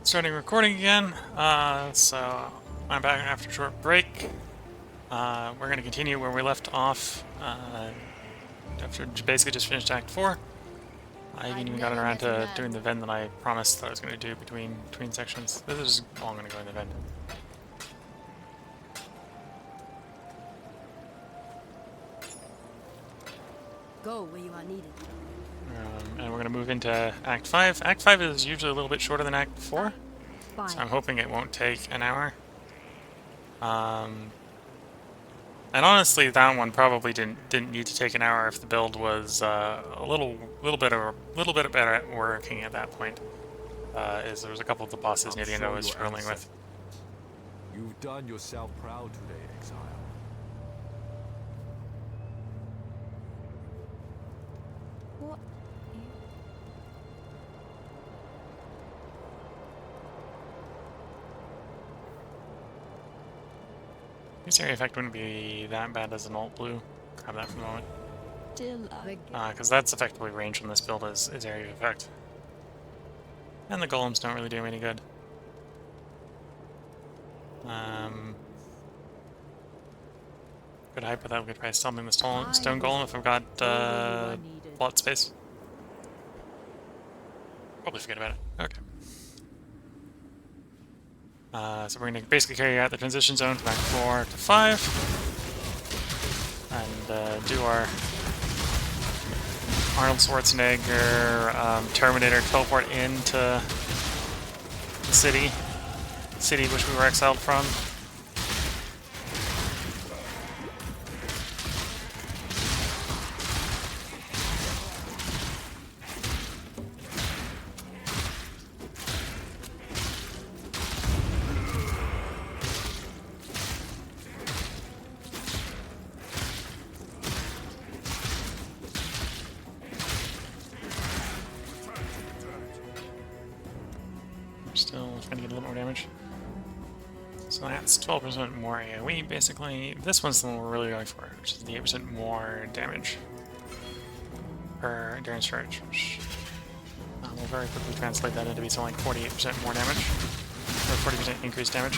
Starting recording again. So I'm back after a short break. We're going to continue where we left off after basically just finished Act 4. I haven't even gotten around to doing the vent that I promised that I was going to do between sections. This is all I'm going to go in the vent. Go where you are needed. And we're going to move into Act 5. Act 5 is usually a little bit shorter than Act 4, so I'm hoping it won't take an hour. And honestly, that one probably didn't need to take an hour if the build was a little bit better at working at that point. Is there was a couple of the bosses near the end I was struggling with. You've done yourself proud today, Exile. What? This area effect wouldn't be that bad as an alt blue. Grab that for the moment. Because that's effectively range from this build is area effect. And the golems don't really do me any good. Could hype with that, we could try stumbling the stone golem if I've got plot space. Probably forget about it. Okay. So we're going to basically carry out the transition zone from Act 4 to 5. And do our Arnold Schwarzenegger Terminator teleport into the city which we were exiled from. Still trying to get a little more damage. So that's 12% more AoE, basically. This one's the one we're really going for, which is the 8% more damage per during charge, which we'll very quickly translate that into be something like 48% more damage, or 40% increased damage.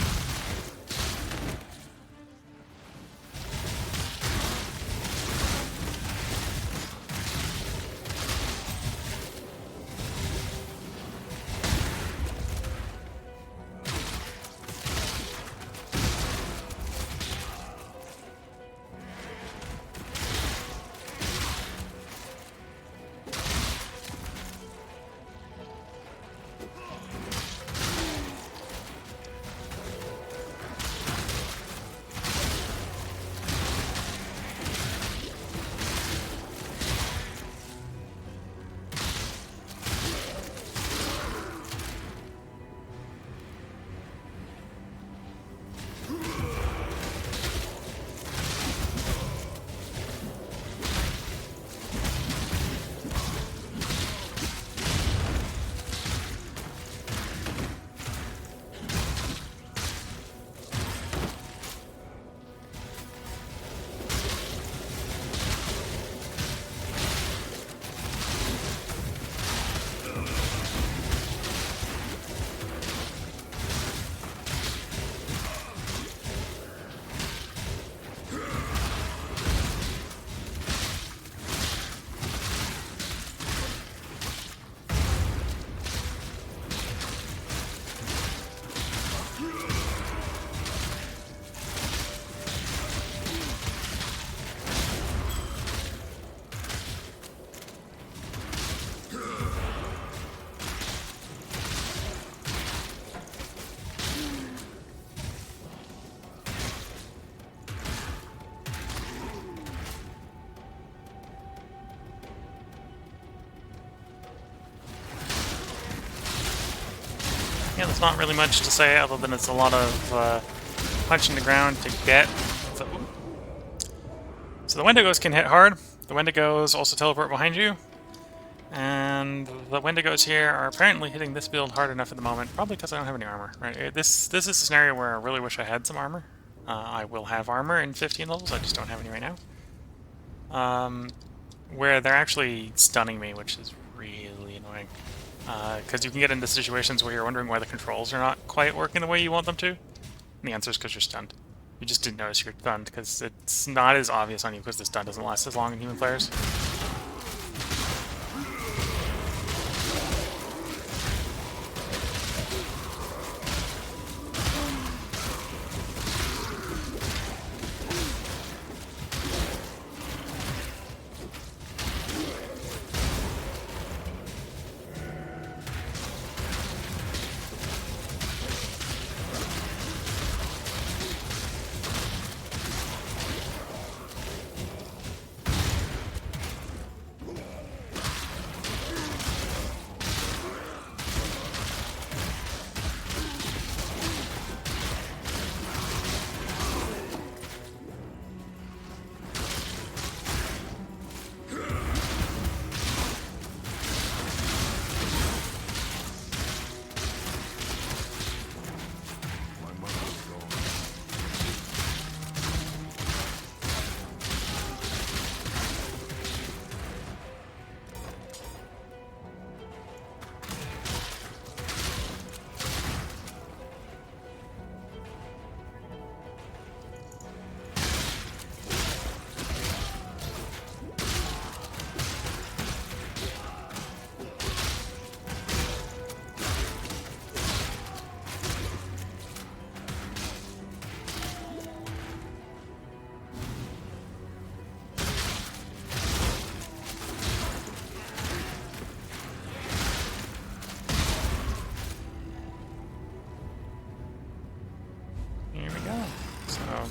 Yeah, there's not really much to say other than it's a lot of punching the ground to get. So the Wendigos can hit hard. The Wendigos also teleport behind you. And the Wendigos here are apparently hitting this build hard enough at the moment, probably because I don't have any armor. Right? This is a scenario where I really wish I had some armor. I will have armor in 15 levels, I just don't have any right now. Where they're actually stunning me, which is really annoying. Because you can get into situations where you're wondering why the controls are not quite working the way you want them to. And the answer is because you're stunned. You just didn't notice you're stunned because it's not as obvious on you because the stun doesn't last as long in human players.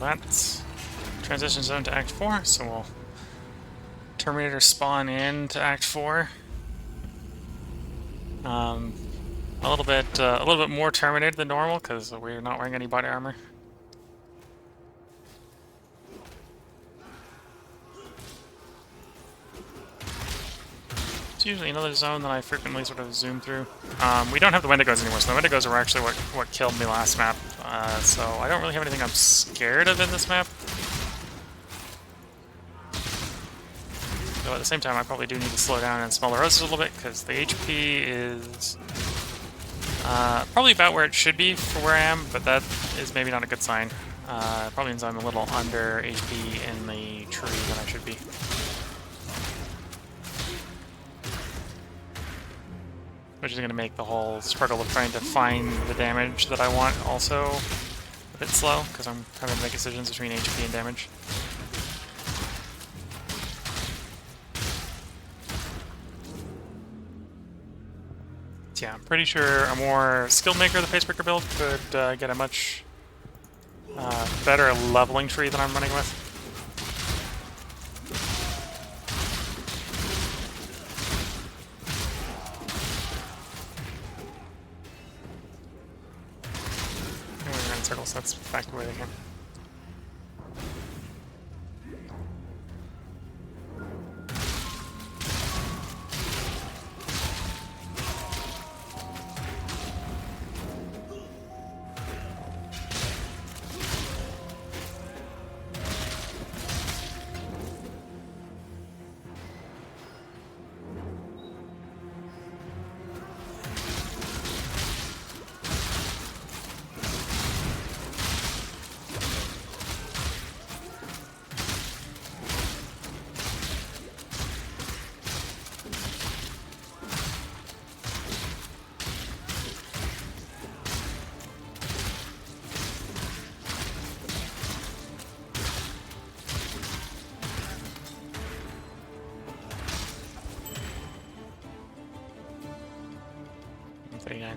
That transitions into Act 4, so we'll Terminator spawn into Act 4. A little bit more Terminator than normal because we're not wearing any body armor. It's usually another zone that I frequently sort of zoom through. We don't have the Wendigos anymore, so the Wendigos were actually what killed me last map. So I don't really have anything I'm scared of in this map. Though at the same time, I probably do need to slow down and smell the roses a little bit, because the HP is probably about where it should be for where I am, but that is maybe not a good sign. Probably means I'm a little under HP in the tree than I should be. Which is going to make the whole struggle of trying to find the damage that I want also a bit slow, because I'm having to make decisions between HP and damage. Yeah, I'm pretty sure a more skilled maker of the Facebreaker build could get a much better leveling tree than I'm running with. Circles, that's back to where they came.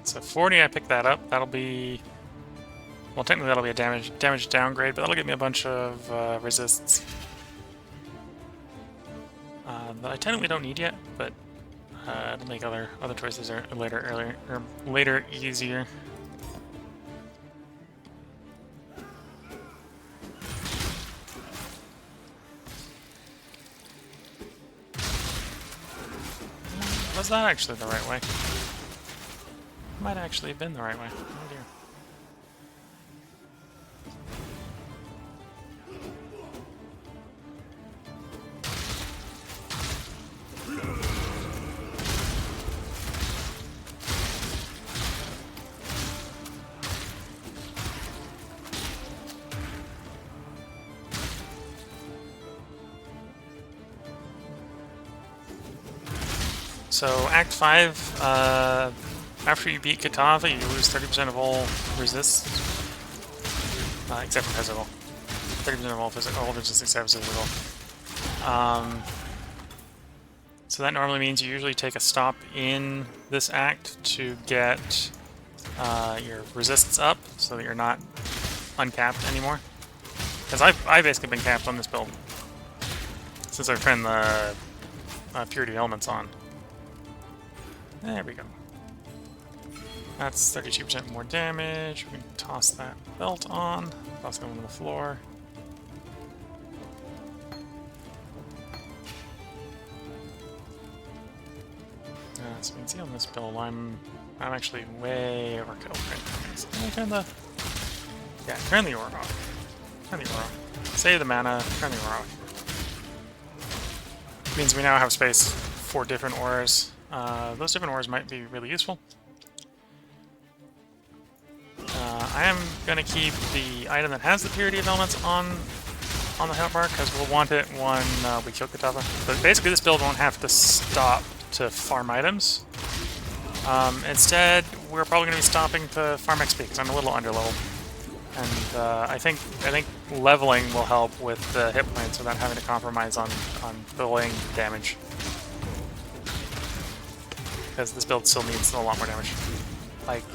So 40, I picked that up. That'll be... Well, technically that'll be a damage downgrade, but that'll give me a bunch of resists. That I technically don't need yet, but it'll make other choices later easier. Was that actually the right way? Might actually have been the right way. Oh dear. So Act 5, after you beat Katava, you lose 30% of all resists, except for physical. 30% of all resistance except for physical. So that normally means you usually take a stop in this act to get your resists up, so that you're not uncapped anymore. Because I've basically been capped on this build since I've turned the Purity Elements on. There we go. That's 32% more damage. We can toss that belt on. Toss that one on the floor. So you can see on this build, I'm actually way overkill right now. So let me turn the... Yeah, turn the aura off. Turn the aura off. Save the mana, turn the aura off. Means we now have space for different auras. Those different auras might be really useful. I am going to keep the item that has the Purity of Elements on the hotbar, because we'll want it when we kill Katava. But basically this build won't have to stop to farm items. Instead, we're probably going to be stopping to farm XP, because I'm a little underleveled. And I think leveling will help with the hit points without having to compromise on delaying damage. Because this build still needs a lot more damage. Like,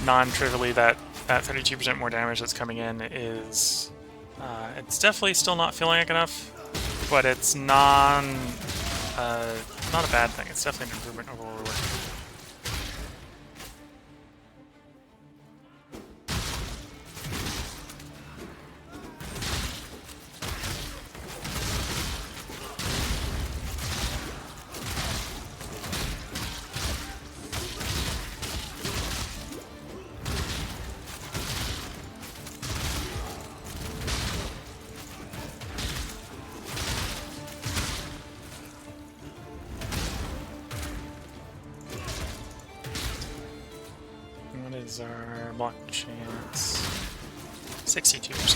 non-trivially, that 32% more damage that's coming in is... it's definitely still not feeling like enough, but it's not a bad thing. It's definitely an improvement over where we were. What is our block chance? 62%.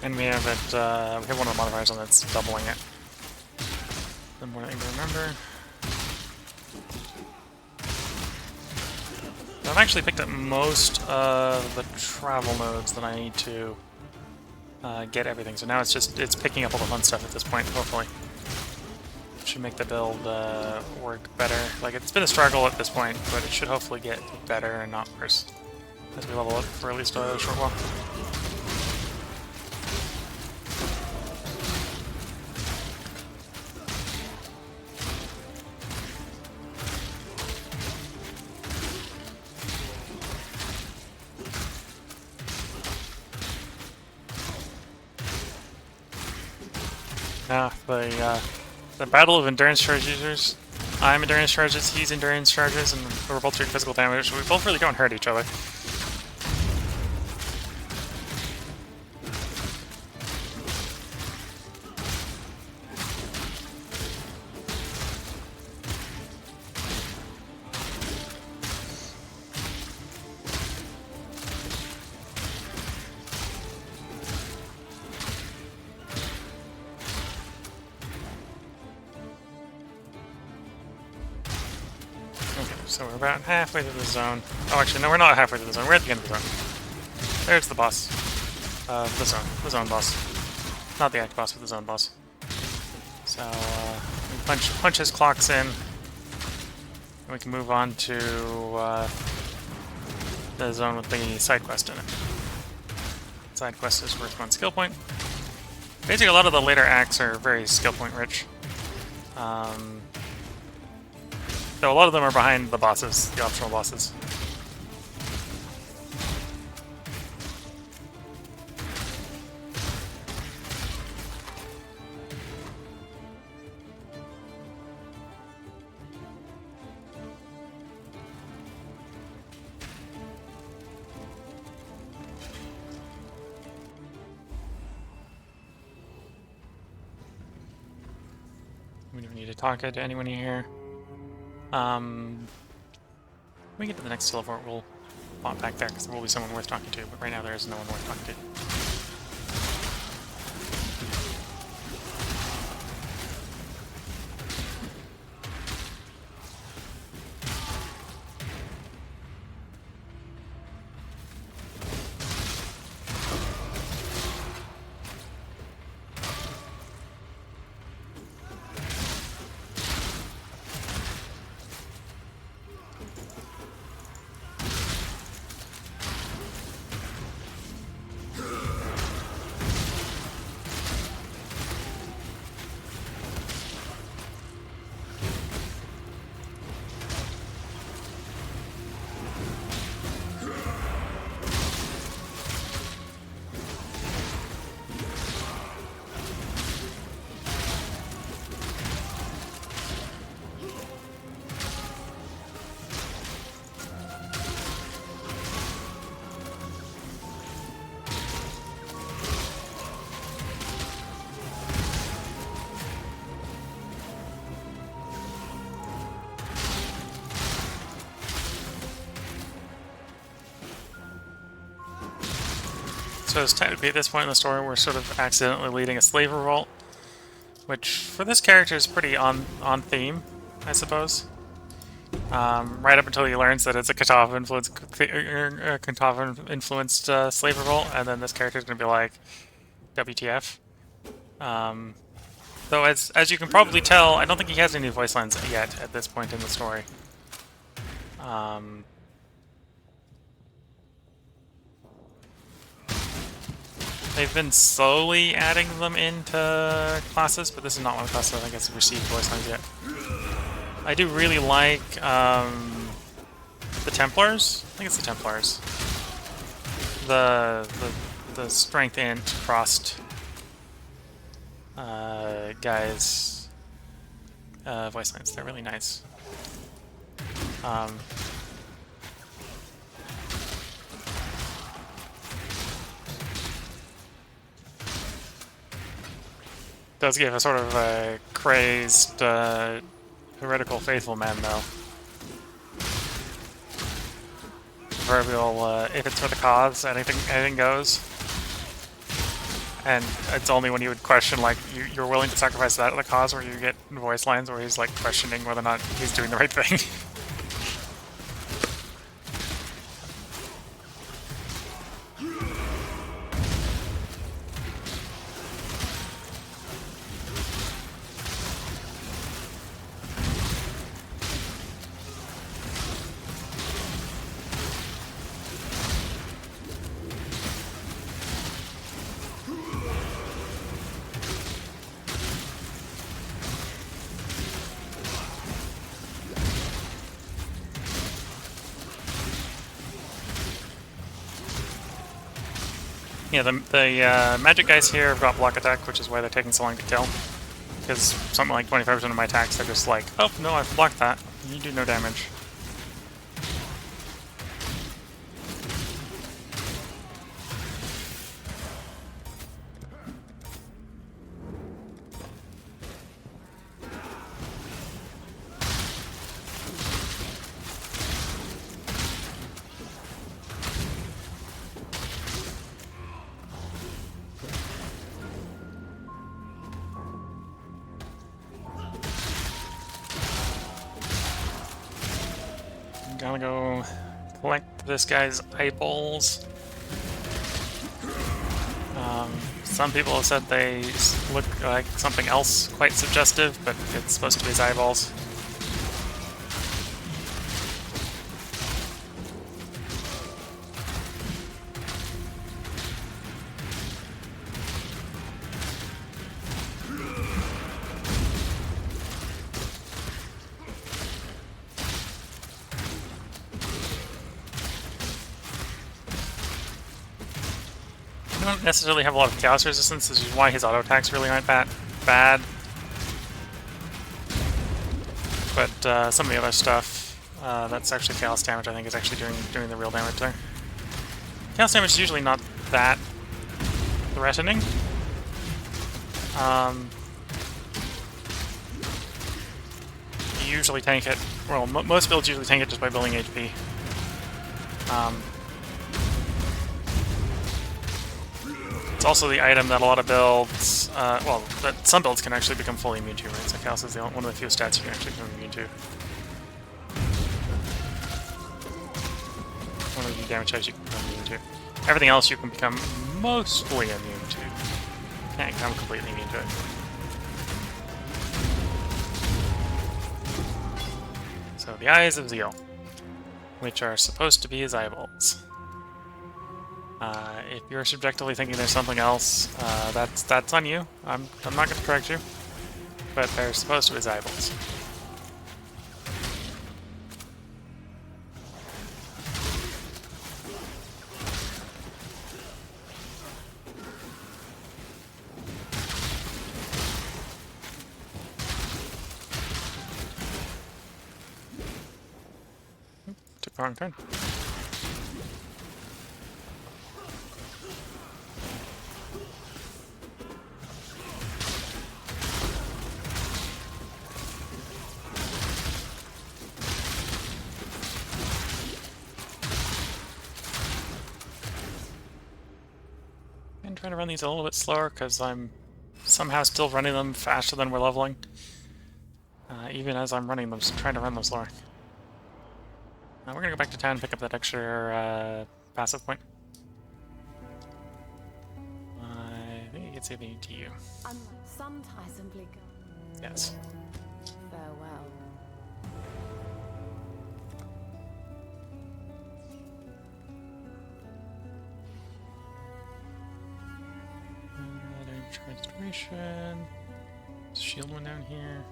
And we have it, we have one of the modifiers on that's doubling it. The more thing to remember. I've actually picked up most of the travel nodes that I need to get everything. So now it's picking up all the fun stuff at this point, hopefully. Should make the build work better. Like, it's been a struggle at this point, but it should hopefully get better and not worse as we level up for at least a short while. Now, the battle of endurance charge users. I'm endurance charges, he's endurance charges, and we're both doing physical damage, so we both really don't hurt each other. So we're about halfway through the zone. Oh, actually, no, we're not halfway through the zone. We're at the end of the zone. There's the boss. The zone boss. Not the act boss, but the zone boss. So, we punch his clocks in. And we can move on to the zone with the side quest in it. Side quest is worth 1 skill point. Basically, a lot of the later acts are very skill point rich. Though a lot of them are behind the bosses, the optional bosses. to talk to anyone here. When we get to the next teleport, we'll pop back there, because there will be someone worth talking to, but right now there is no one worth talking to. So it's technically at this point in the story we're sort of accidentally leading a slave revolt, which for this character is pretty on theme, I suppose. Right up until he learns that it's a Katava influenced slave revolt, and then this character is going to be like, WTF. Though as you can probably tell, I don't think he has any voice lines yet at this point in the story. They've been slowly adding them into classes, but this is not one of the classes I think has received voice lines yet. I do really like the Templars. I think it's the Templars. The strength int crossed guys voice lines. They're really nice. Does give a sort of a crazed, heretical faithful man, though. Proverbial, if it's for the cause, anything goes. And it's only when you would question, like, you're willing to sacrifice that at the cause where you get voice lines where he's, like, questioning whether or not he's doing the right thing. Yeah, the magic guys here have got block attack, which is why they're taking so long to kill. Because something like 25% of my attacks are just like, oh, no, I've blocked that. You do no damage. Gotta go collect this guy's eyeballs. Some people have said they look like something else quite suggestive, but it's supposed to be his eyeballs. Don't necessarily have a lot of chaos resistance, which is why his auto attacks really aren't that bad. But some of the other stuff, that's actually chaos damage, I think is actually doing the real damage there. Chaos damage is usually not that threatening. usually tank it. Well, most builds usually tank it just by building HP. It's also the item that a lot of builds, well, that some builds can actually become fully immune to, right? So Chaos is one of the few stats you can actually become immune to. One of the damage types you can become immune to. Everything else you can become mostly immune to. Can't become completely immune to it. So the Eyes of Zeal, which are supposed to be his eyeballs. If you're subjectively thinking there's something else, that's on you. I'm not going to correct you, but they're supposed to be his eyeballs. Took the wrong turn. I'm trying to run these a little bit slower because I'm somehow still running them faster than we're leveling. Even as I'm running them, trying to run them slower. We're gonna go back to town and pick up that extra passive point. I think you can save it to you. Yes. Farewell. Restoration. Shield one down here.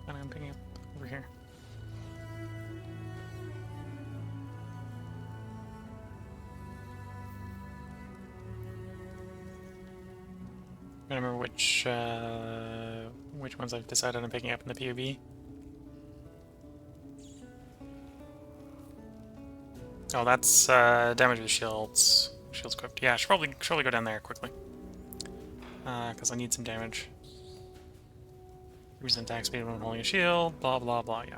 And I'm picking up over here. I remember which ones I've decided on picking up in the POV. Oh, that's damage with shields. Shields equipped. Yeah, I should probably go down there quickly. Because I need some damage. Reason attack speed when holding a shield, blah blah blah, yeah.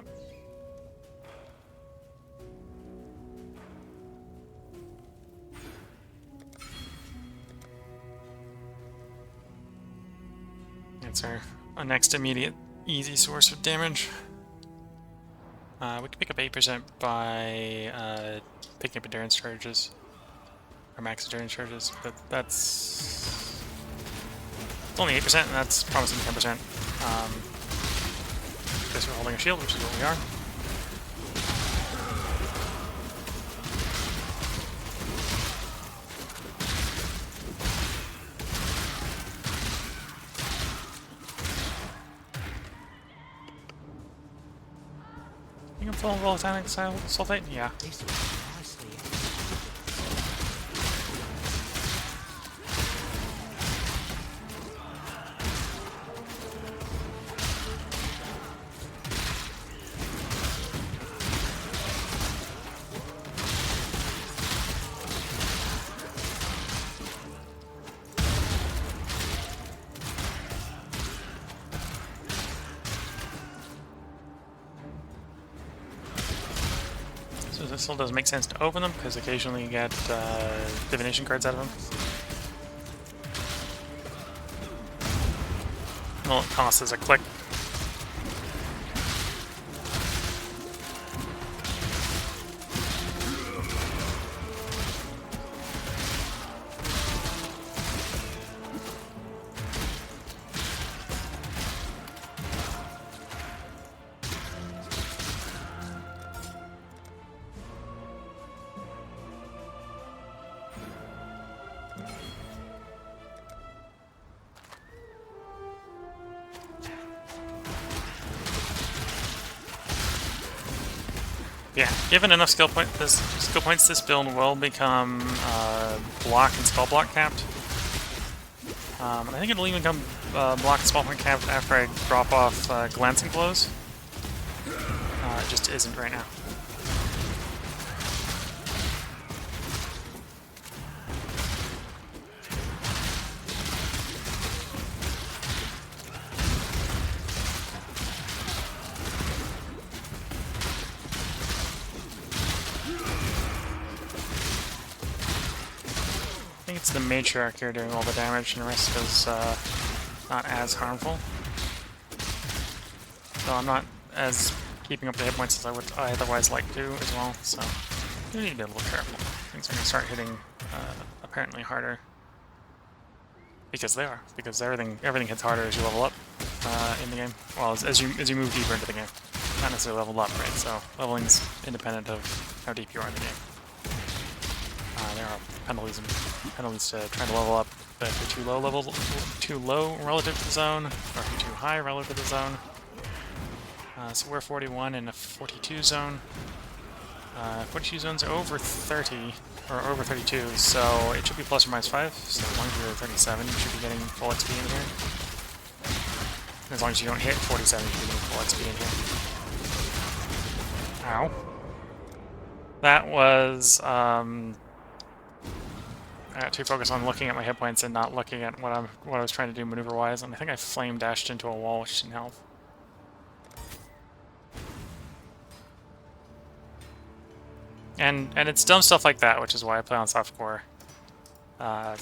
That's our next immediate easy source of damage. We can pick up 8% by picking up endurance charges. Or max endurance charges, but that's... It's only 8%, and that's promising 10%. Because we're holding a shield, which is what we are. You can full volcanic sulfate? Yeah. So this still does make sense to open them, because occasionally you get divination cards out of them. Well, it costs us a click. Yeah, given enough skill points, this build will become block and spell block capped. And I think it'll even become block and spell block capped after I drop off glancing blows. It just isn't right now. it's the matriarch here doing all the damage, and the rest is not as harmful. So I'm not as keeping up the hit points as I otherwise like to as well, so you need to be a little careful. Things are going to start hitting apparently harder. Because they are. Because everything hits harder as you level up in the game. Well, as you move deeper into the game. Not necessarily level up, right? So leveling's independent of how deep you are in the game. There are penalties to trying to level up, but if you're too low relative to the zone, or if you're too high relative to the zone. So we're 41 in a 42 zone. 42 zones over 30, or over 32, so it should be plus or minus 5, so as long as you're 37, you should be getting full XP in here. As long as you don't hit 47, you should be getting full XP in here. Ow. That was, I got too focused on looking at my hit points and not looking at what I was trying to do maneuver-wise, and I think I flame dashed into a wall, which didn't help. And it's dumb stuff like that, which is why I play on softcore,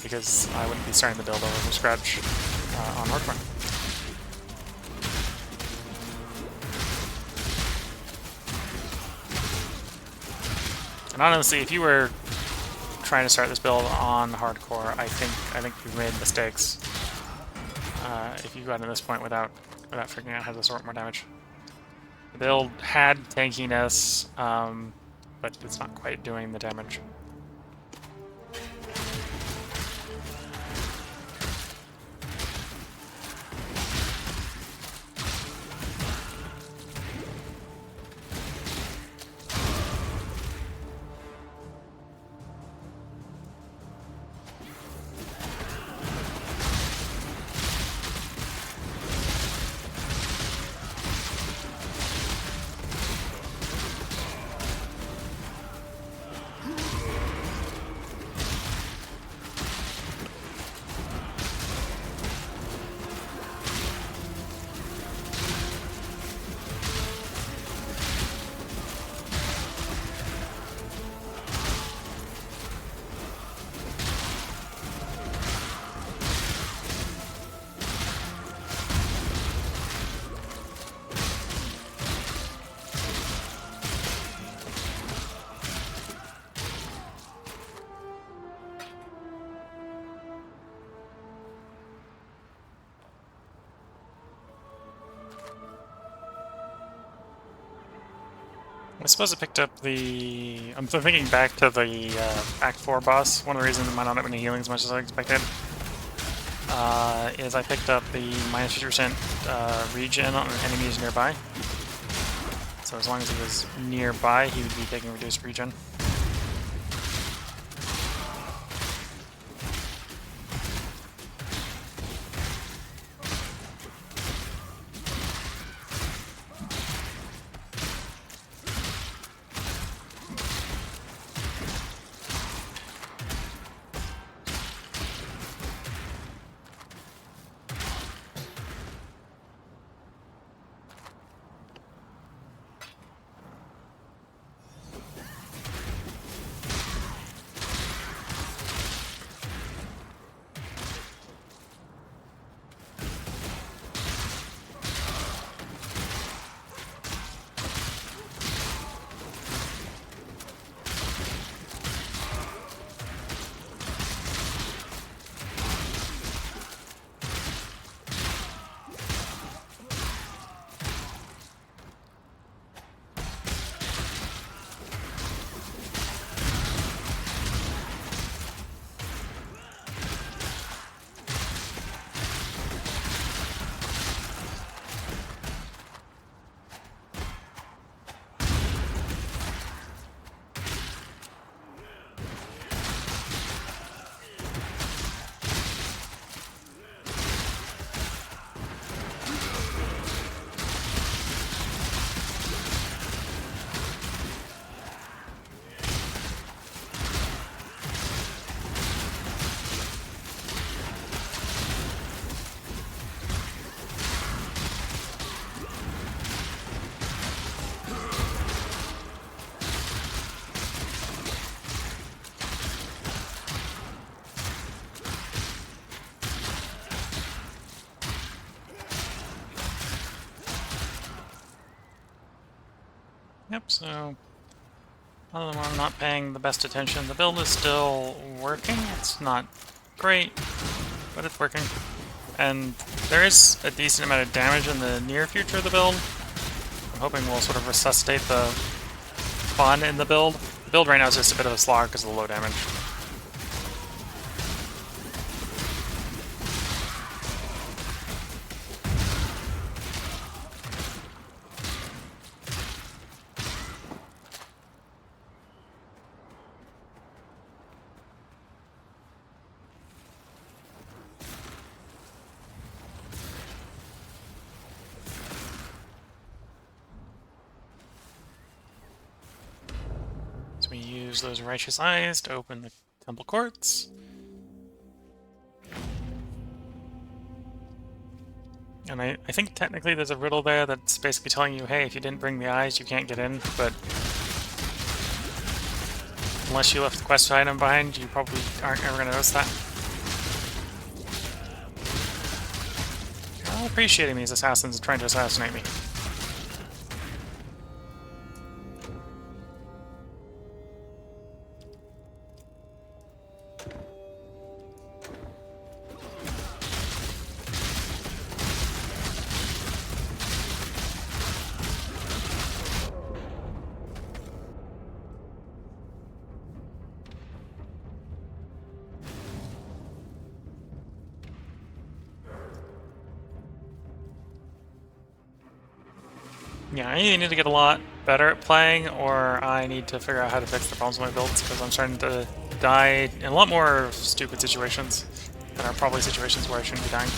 because I wouldn't be starting the build over from scratch on hardcore. And honestly, if you were trying to start this build on hardcore, I think you've made mistakes if you got to this point without figuring out how to sort more damage. The build had tankiness. But it's not quite doing the damage. I suppose I picked up the... I'm thinking back to the Act 4 boss. One of the reasons it might not have been healing as much as I expected is I picked up the minus 50% regen on enemies nearby. So as long as he was nearby, he would be taking reduced regen. Yep, so other than I'm not paying the best attention. The build is still working. It's not great, but it's working. And there is a decent amount of damage in the near future of the build. I'm hoping we'll sort of resuscitate the fun in the build. The build right now is just a bit of a slog because of the low damage. So we use those righteous eyes to open the temple courts. And I think technically there's a riddle there that's basically telling you, hey, if you didn't bring the eyes, you can't get in, but unless you left the quest item behind, you probably aren't ever going to notice that. I'm appreciating these assassins trying to assassinate me. Yeah, I either need to get a lot better at playing, or I need to figure out how to fix the problems with my builds, because I'm starting to die in a lot more stupid situations that are probably situations where I shouldn't be dying.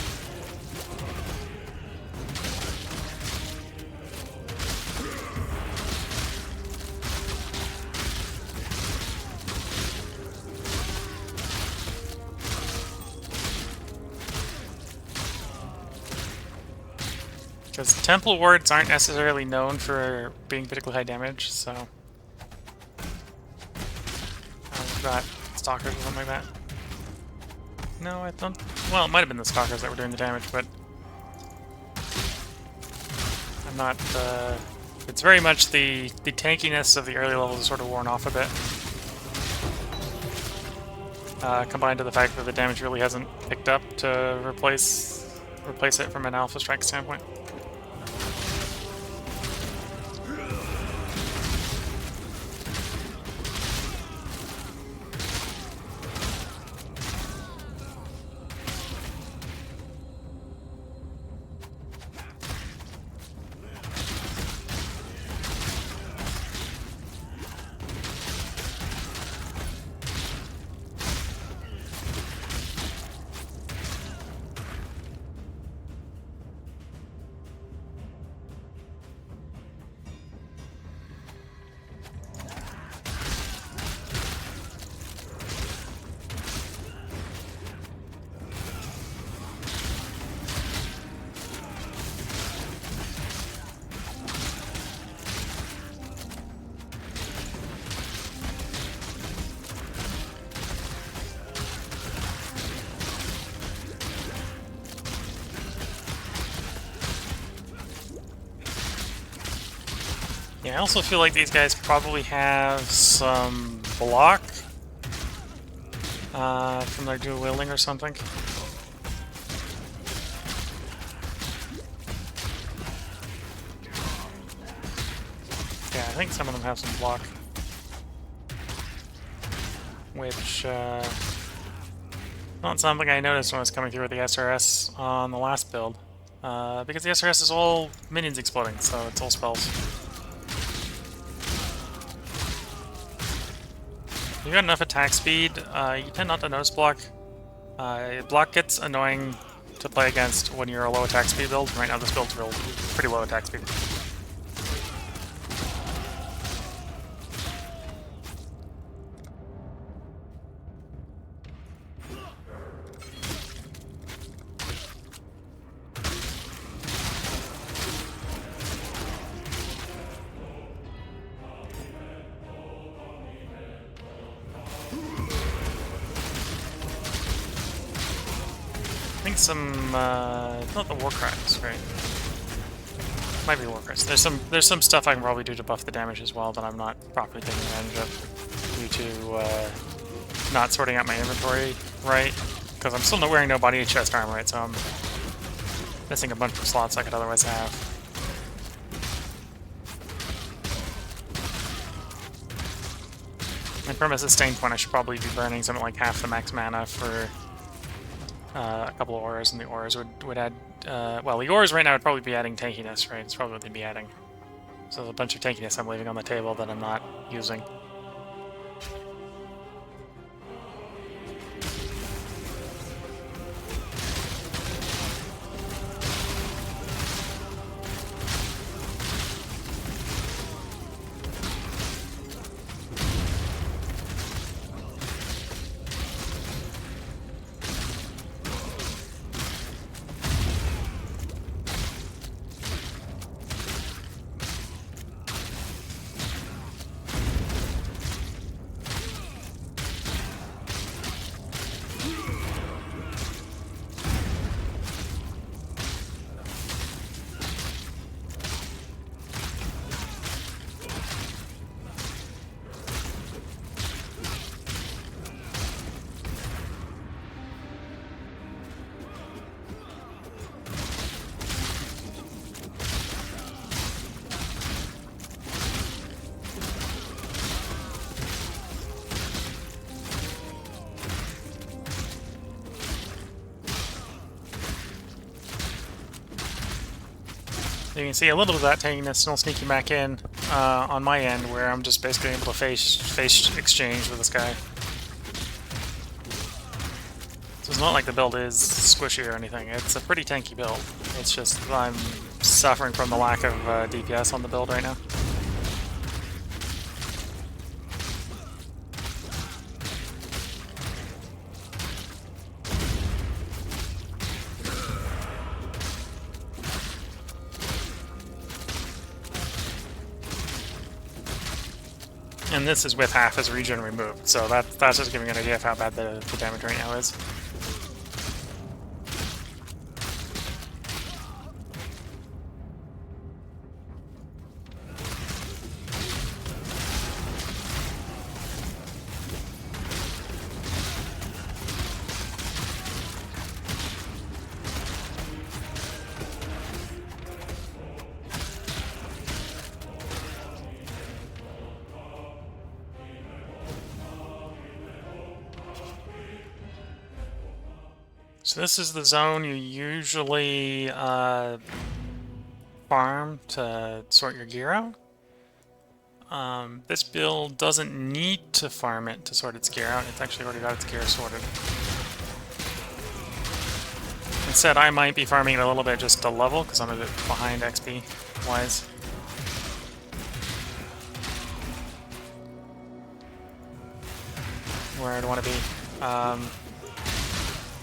Because temple wards aren't necessarily known for being particularly high damage, so... I've got stalkers or something like that. No, I don't... Well, it might have been the stalkers that were doing the damage, but... I'm not, It's very much the tankiness of the early levels is sort of worn off a bit. Combined to the fact that the damage really hasn't picked up to replace it from an alpha strike standpoint. Yeah, I also feel like these guys probably have some block from their dual wielding or something. Yeah, I think some of them have some block. Which, not something I noticed when I was coming through with the SRS on the last build. Because the SRS is all minions exploding, so it's all spells. If you've got enough attack speed, you tend not to notice block. Block gets annoying to play against when you're a low attack speed build. Right now this build's pretty low attack speed. I think some, not the war crimes, right? Might be Warcrest. There's some stuff I can probably do to buff the damage as well that I'm not properly taking advantage of due to not sorting out my inventory right. Because I'm still not wearing no body chest armor, right? So I'm missing a bunch of slots I could otherwise have. And from a sustain point, I should probably be burning something like half the max mana for a couple of auras, and the auras would add... well, the auras right now would probably be adding tankiness, right? It's probably what they'd be adding. So there's a bunch of tankiness I'm leaving on the table that I'm not using. You can see a little bit of that tankiness still sneaking back in on my end, where I'm just basically able to face exchange with this guy. So it's not like the build is squishy or anything. It's a pretty tanky build. It's just I'm suffering from the lack of DPS on the build right now. And this is with half his regen removed, so that's just giving you an idea of how bad the damage right now is. So this is the zone you usually farm to sort your gear out. This build doesn't need to farm it to sort its gear out. It's actually already got its gear sorted. Instead, I might be farming it a little bit just to level, because I'm a bit behind XP-wise. Where I'd want to be.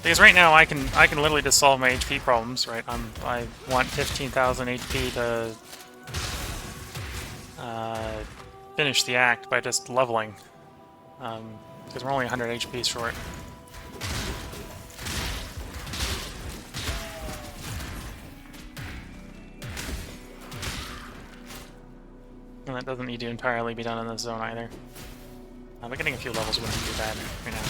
Because right now I can literally just solve my HP problems, right? I want 15,000 HP to finish the act by just leveling, because we're only 100 HP short. And that doesn't need to entirely be done in this zone either. But getting a few levels wouldn't be bad right now.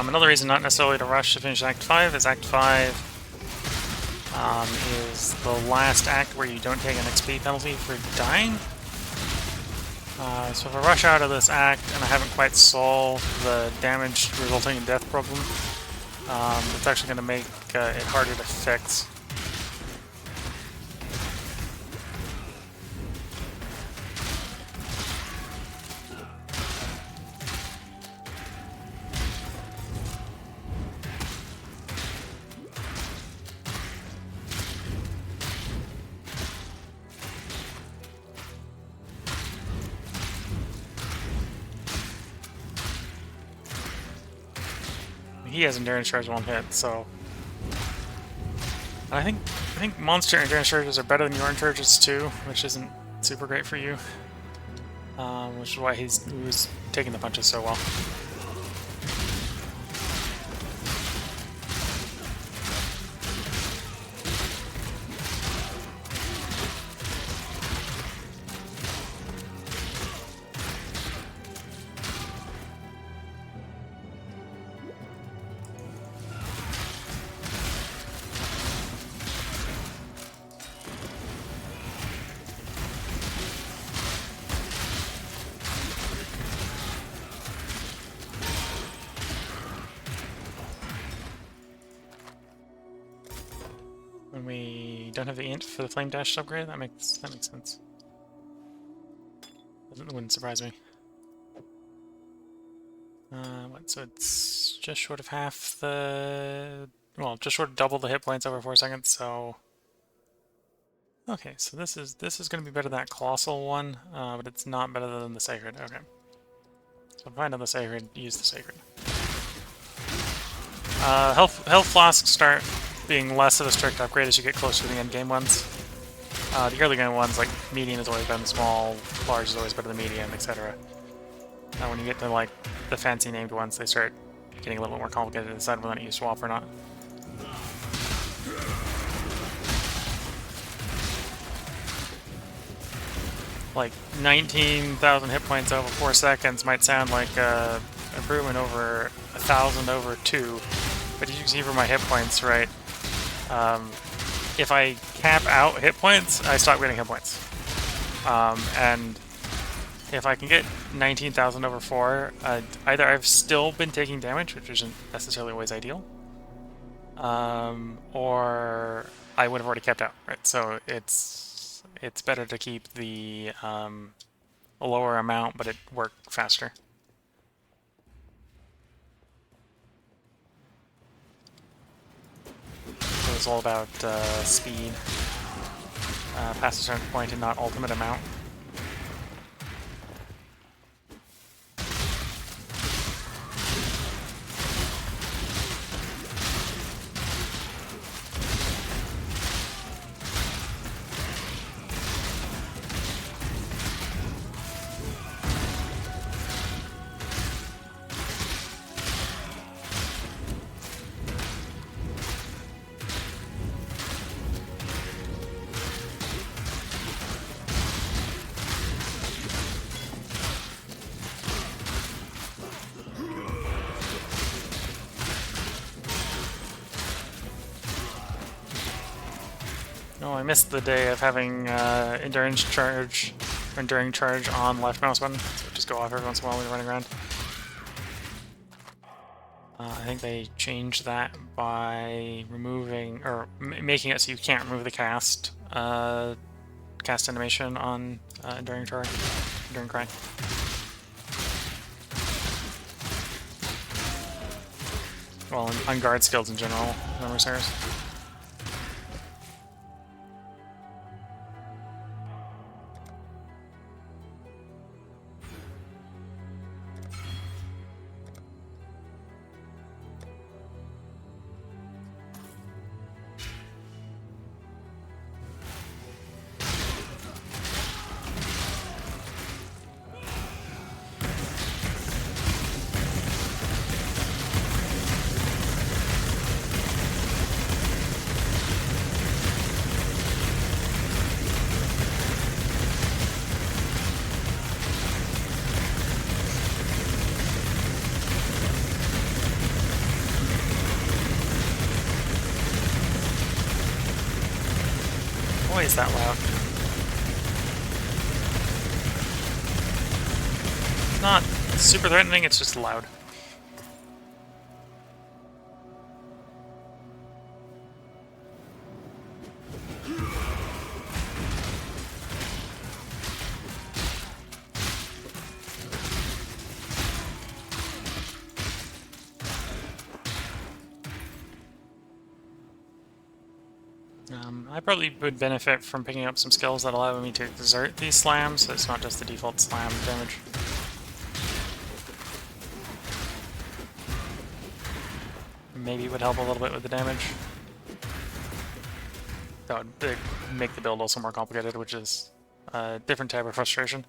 Another reason not necessarily to rush to finish Act 5 is Act 5 is the last act where you don't take an XP penalty for dying. So if I rush out of this act and I haven't quite solved the damage resulting in death problem, it's actually going to make it harder to fix. He has endurance charge one hit, so I think monster endurance charges are better than your charges too, which isn't super great for you. Which is why he was taking the punches so well. When we don't have the int for the flame dash upgrade, that makes sense. Wouldn't surprise me. So it's just short of half the, well, just short of double the hit points over 4 seconds. So okay, so this is going to be better than that colossal one, but it's not better than the sacred. Okay, so if I find out the sacred, use the sacred. Health flasks start being less of a strict upgrade as you get closer to the end game ones. The early game ones, like medium has always been small, large is always better than medium, etc. When you get to like the fancy named ones, they start getting a little bit more complicated to decide whether or not you swap or not. Like 19,000 hit points over 4 seconds might sound like improvement over 1,000 over 2, but as you can see from my hit points, right? If I cap out hit points, I stop getting hit points. And if I can get 19,000 over 4, either I've still been taking damage, which isn't necessarily always ideal, or I would have already capped out, right? So it's better to keep the a lower amount, but it work faster. So it's all about speed, past a certain point and not ultimate amount. No, I missed the day of having enduring charge on left mouse button, so just go off every once in a while when you're running around. I think they changed that by removing, or making it so you can't remove the cast animation on enduring cry. Well, on guard skills in general, memory serves. always that loud. Not super threatening, it's just loud. I probably would benefit from picking up some skills that allow me to exert these slams, so it's not just the default slam damage. Maybe it would help a little bit with the damage. That would make the build also more complicated, which is a different type of frustration.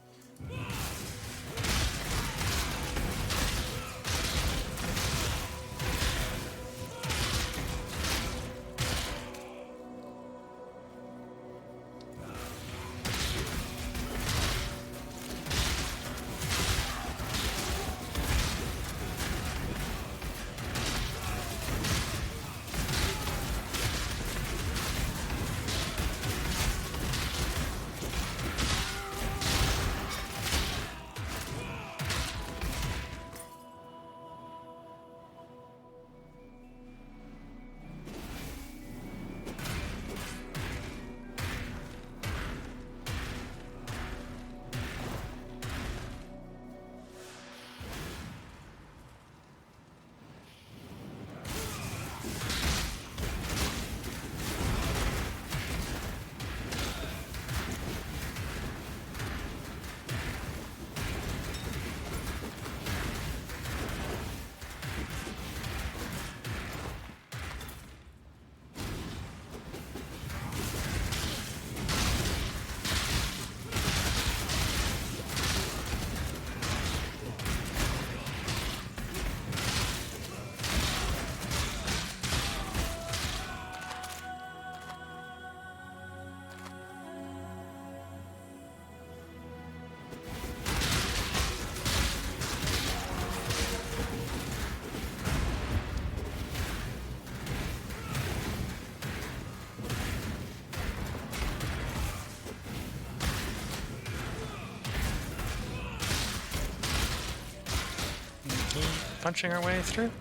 Punching our way through.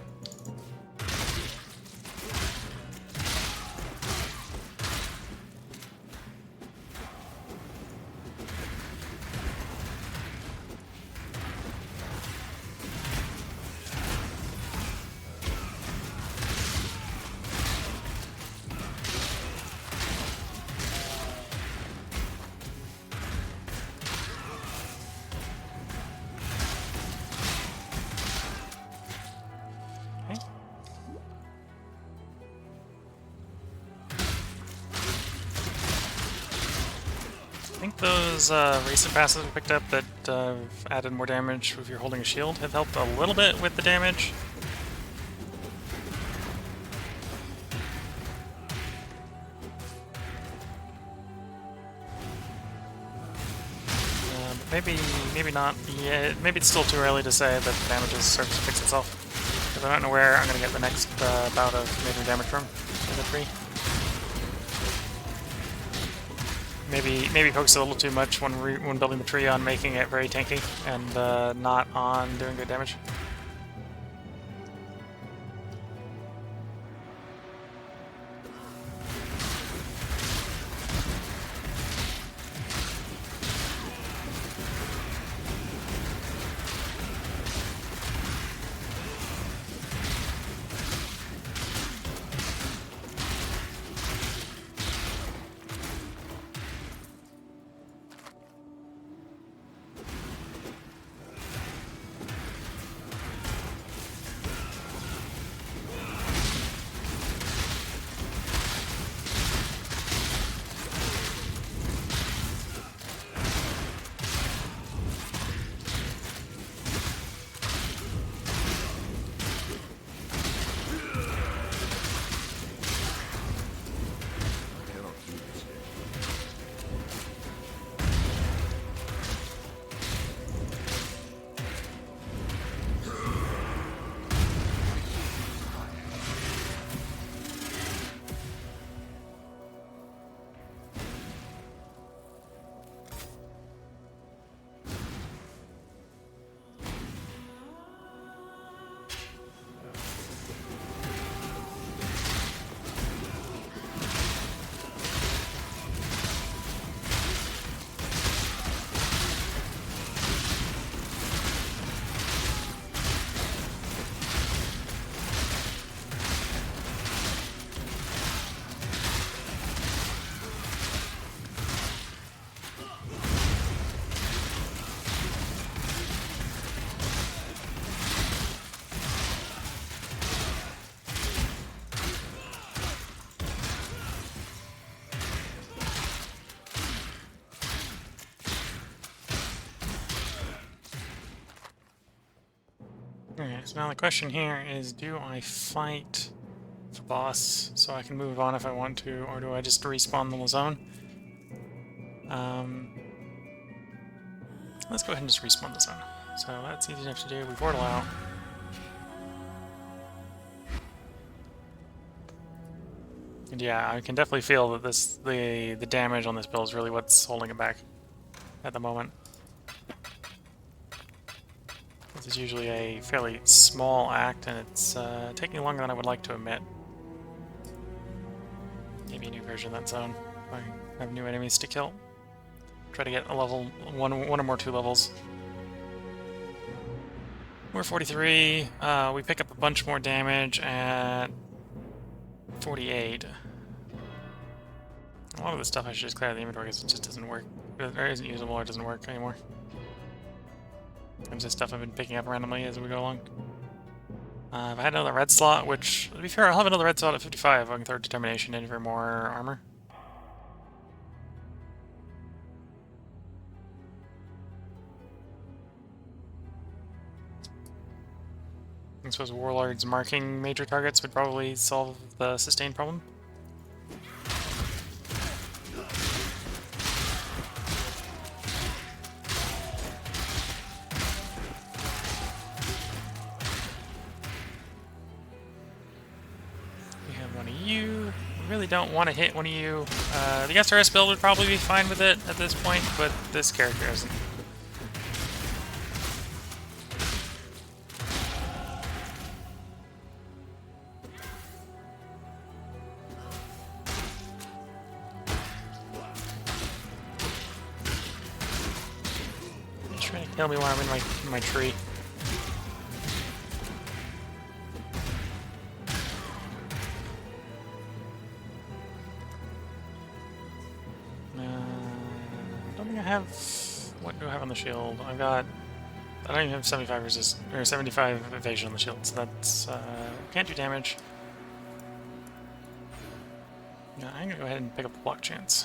I think those recent passes we picked up that added more damage if you're holding a shield have helped a little bit with the damage. Maybe not yet. Maybe it's still too early to say that the damage is starting to fix itself. Because I don't know where I'm going to get the next bout of major damage from in the tree. Maybe focus a little too much when building the tree on making it very tanky and not on doing good damage. Okay, so now the question here is, do I fight the boss so I can move on if I want to, or do I just respawn the zone? Let's go ahead and just respawn the zone. So that's easy enough to do. We portal out. And yeah, I can definitely feel that the damage on this build is really what's holding it back at the moment. This is usually a fairly small act, and it's taking longer than I would like to admit. Maybe a new version of that zone. I have new enemies to kill. Try to get a level one or more 2 levels. We're 43. We pick up a bunch more damage at 48. A lot of this stuff I should just clear out of the inventory because it just doesn't work. Or isn't usable or doesn't work anymore. There's just stuff I've been picking up randomly as we go along. If I had another red slot, which, to be fair, I'll have another red slot at 55. I can throw determination in for more armor. I suppose Warlord's marking major targets would probably solve the sustain problem. We have one of you. We really don't want to hit one of you. The SRS build would probably be fine with it at this point, but this character isn't. Trying to kill me while I'm in my tree. I don't think I have. What do I have on the shield? I don't even have 75 resist or 75 evasion on the shield, so that's can't do damage. No, I'm gonna go ahead and pick up the block chance,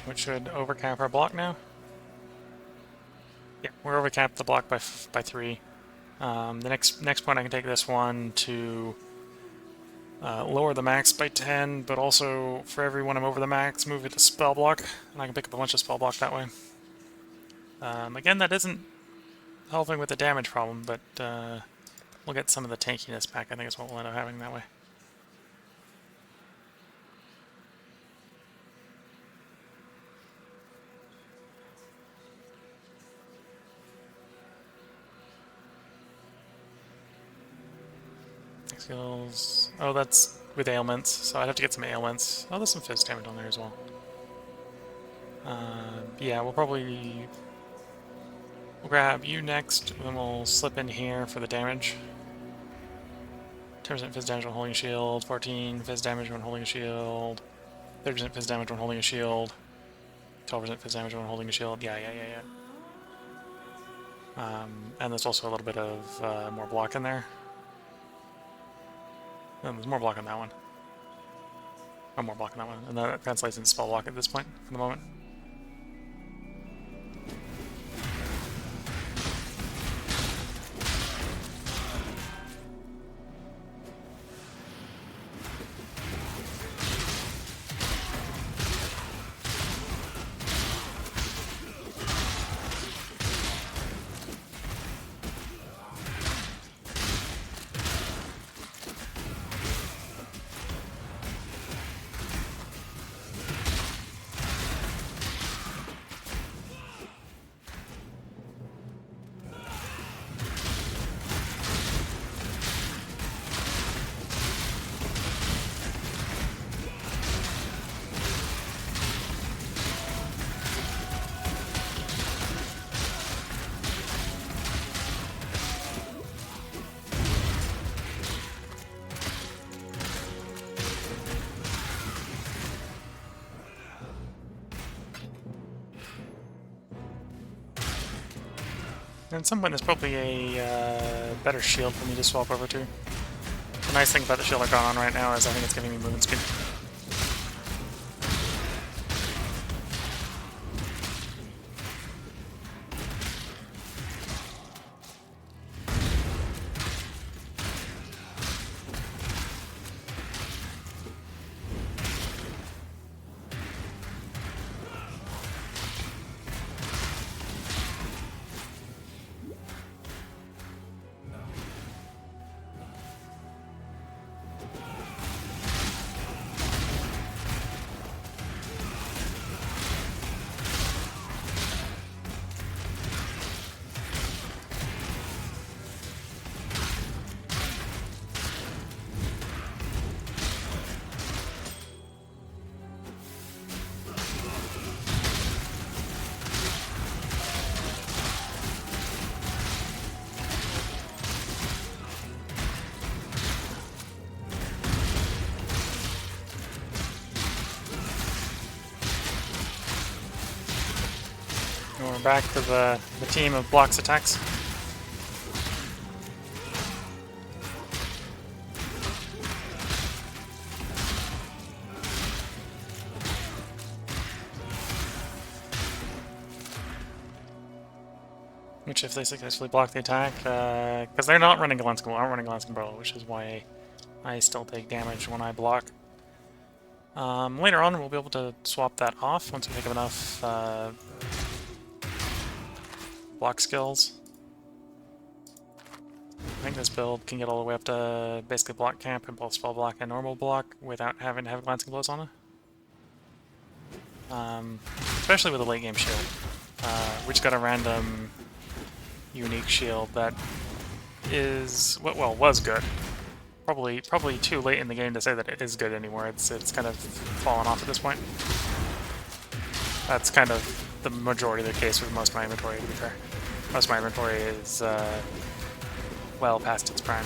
which should overcap our block now. Yeah, we're overcapped the block by 3. The next point I can take this one to lower the max by 10, but also for every one I'm over the max, move it to spell block, and I can pick up a bunch of spell block that way. Again, that isn't helping with the damage problem, but we'll get some of the tankiness back. I think is what we'll end up having that way. Skills. Oh, that's with ailments, so I'd have to get some ailments. Oh, there's some fizz damage on there as well. Yeah, we'll grab you next, and then we'll slip in here for the damage. 10% fizz damage when holding a shield, 14 fizz damage when holding a shield, 30% fizz damage when holding a shield, 12% fizz damage when holding a shield. Yeah. And there's also a little bit of more block in there. And there's more block on that one. Oh, more block on that one. And that translates into spell block at this point, for the moment. And at some point there's probably a better shield for me to swap over to. The nice thing about the shield I've got on right now is I think it's giving me movement speed. And we're back to the team of blocks attacks. Which, if they successfully block the attack, because they're not running Glansk aren't running Glansk Umbrella, which is why I still take damage when I block. Later on, we'll be able to swap that off once we pick up enough block skills. I think this build can get all the way up to basically block camp and both spell block and normal block without having to have glancing blows on it. Especially with a late game shield. We just got a random unique shield that is well was good. Probably too late in the game to say that it is good anymore. It's kind of fallen off at this point. That's kind of the majority of the case with most of my inventory, to be fair. Most of my inventory is well past its prime.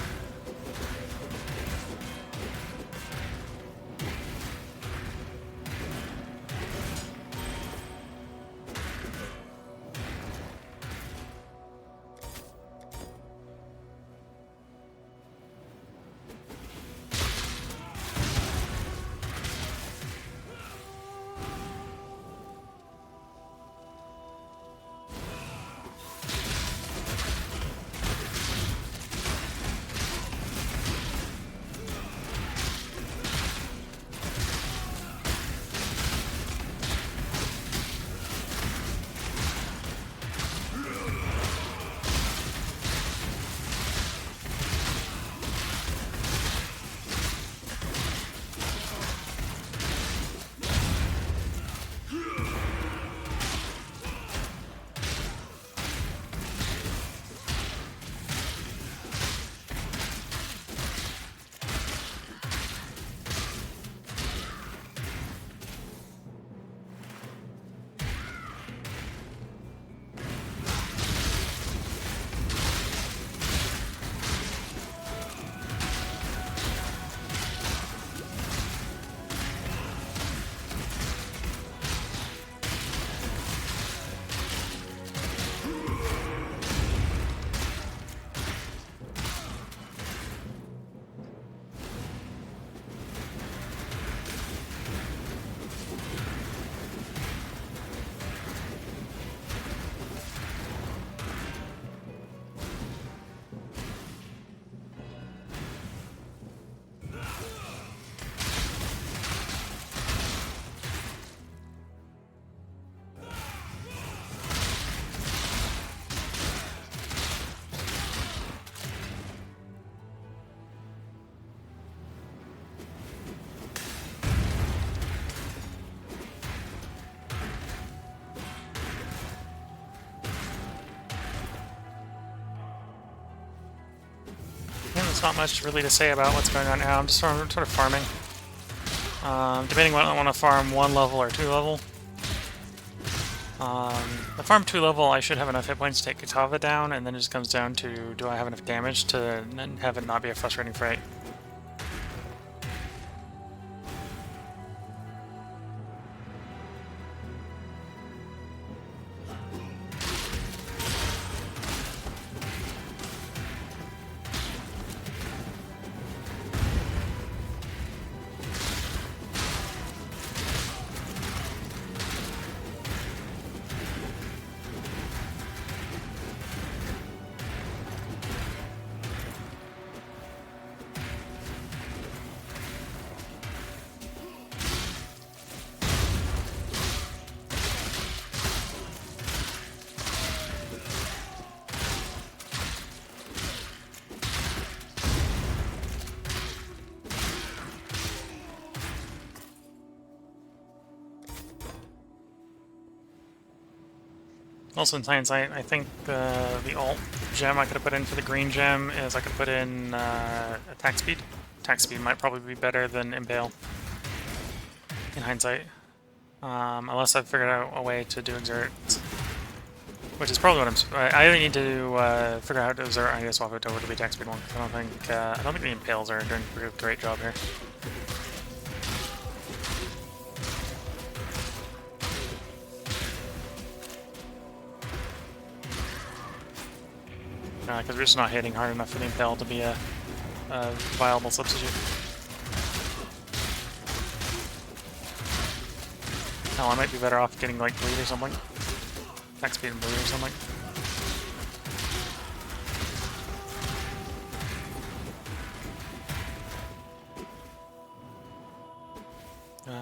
Not much really to say about what's going on now. I'm just sort of farming. Debating whether I want to farm 1 level or 2 level. The farm 2 level, I should have enough hit points to take Katava down, and then it just comes down to do I have enough damage to have it not be a frustrating fight. Also in hindsight, I think the alt gem I could have put in for the green gem is I could put in attack speed. Attack speed might probably be better than Impale in hindsight. Unless I've figured out a way to do exert. Which is probably what I either need to figure out how to exert or I need to swap it over to the attack speed one. I don't think the Impales are doing a great job here. because we're just not hitting hard enough for the Impale to be a viable substitute. Hell, I might be better off getting like bleed or something. Attack speed and bleed or something.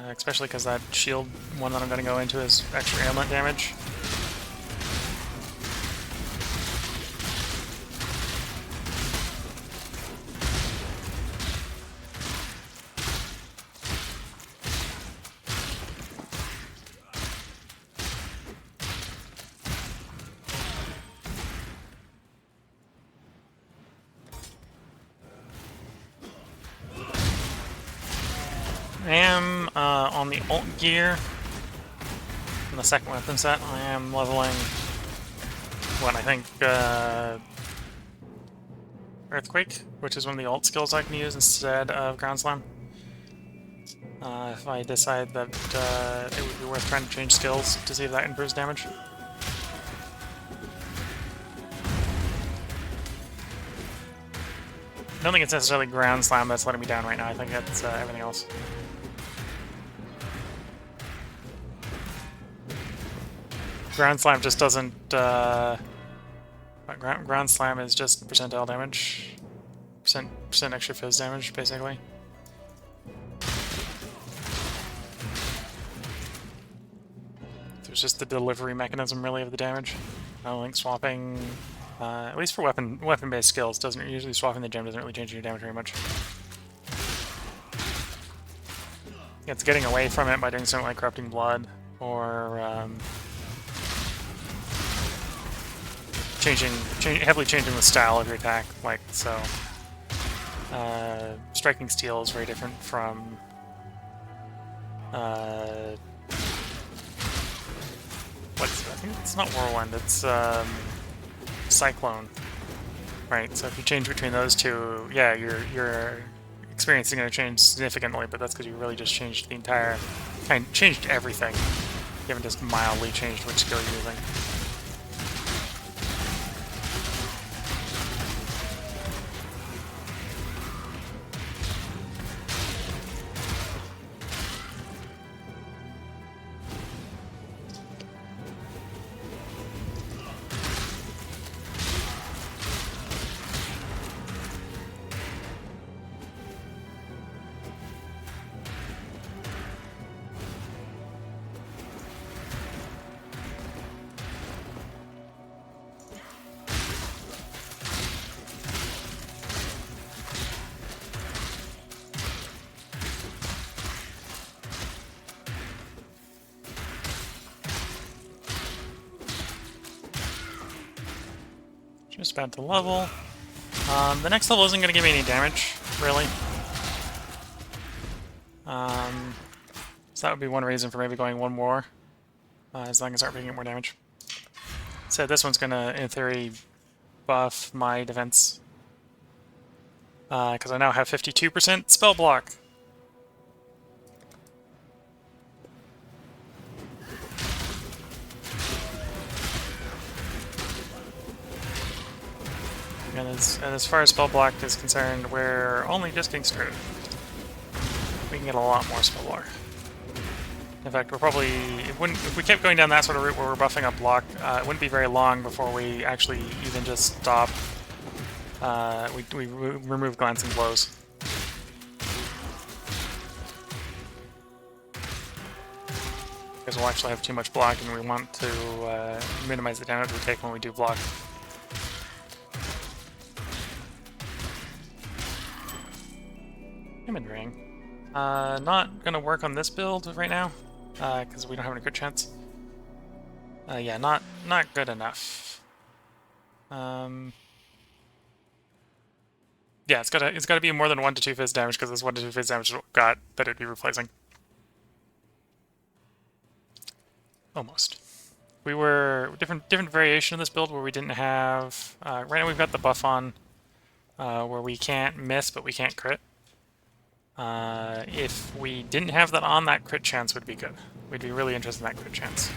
Especially because that shield one that I'm going to go into is extra ailment damage. I am on the alt gear in the second weapon set. I am leveling what I think Earthquake, which is one of the alt skills I can use instead of Ground Slam. If I decide that it would be worth trying to change skills to see if that improves damage. I don't think it's necessarily Ground Slam that's letting me down right now. I think it's everything else. Ground Slam just doesn't... Ground Slam is just percentile damage. Percent extra fizz damage, basically. There's just the delivery mechanism, really, of the damage. I don't think swapping... at least for weapon-based skills, doesn't usually swapping the gem doesn't really change your damage very much. It's getting away from it by doing something like Corrupting Blood, or heavily changing the style of your attack, like so. Striking Steel is very different from I think it's not Whirlwind, it's Cyclone. Right, so if you change between those two, yeah, your experience is going to change significantly, but that's because you really just changed the entire... changed everything. You haven't just mildly changed which skill you're using. Just about to level. The next level isn't going to give me any damage, really. So that would be one reason for maybe going one more, as long as I start picking up more damage. So this one's going to, in theory, buff my defense. Because I now have 52% spell block. And as far as spell block is concerned, we're only just getting started. We can get a lot more spell block. In fact, we're probably... If we kept going down that sort of route where we're buffing up block, it wouldn't be very long before we actually even just stop... we remove glancing blows. Because we'll actually have too much block and we want to minimize the damage we take when we do block. Diamond Ring. Not gonna work on this build right now, because we don't have any crit chance. Yeah, not good enough. Yeah, it's gotta be more than 1 to 2 fizz damage, because this 1 to 2 fizz damage is what we've got that it'd be replacing. Almost. We were different variation of this build where we didn't have. Right now we've got the buff on, where we can't miss but we can't crit. If we didn't have that on, that crit chance would be good. We'd be really interested in that crit chance.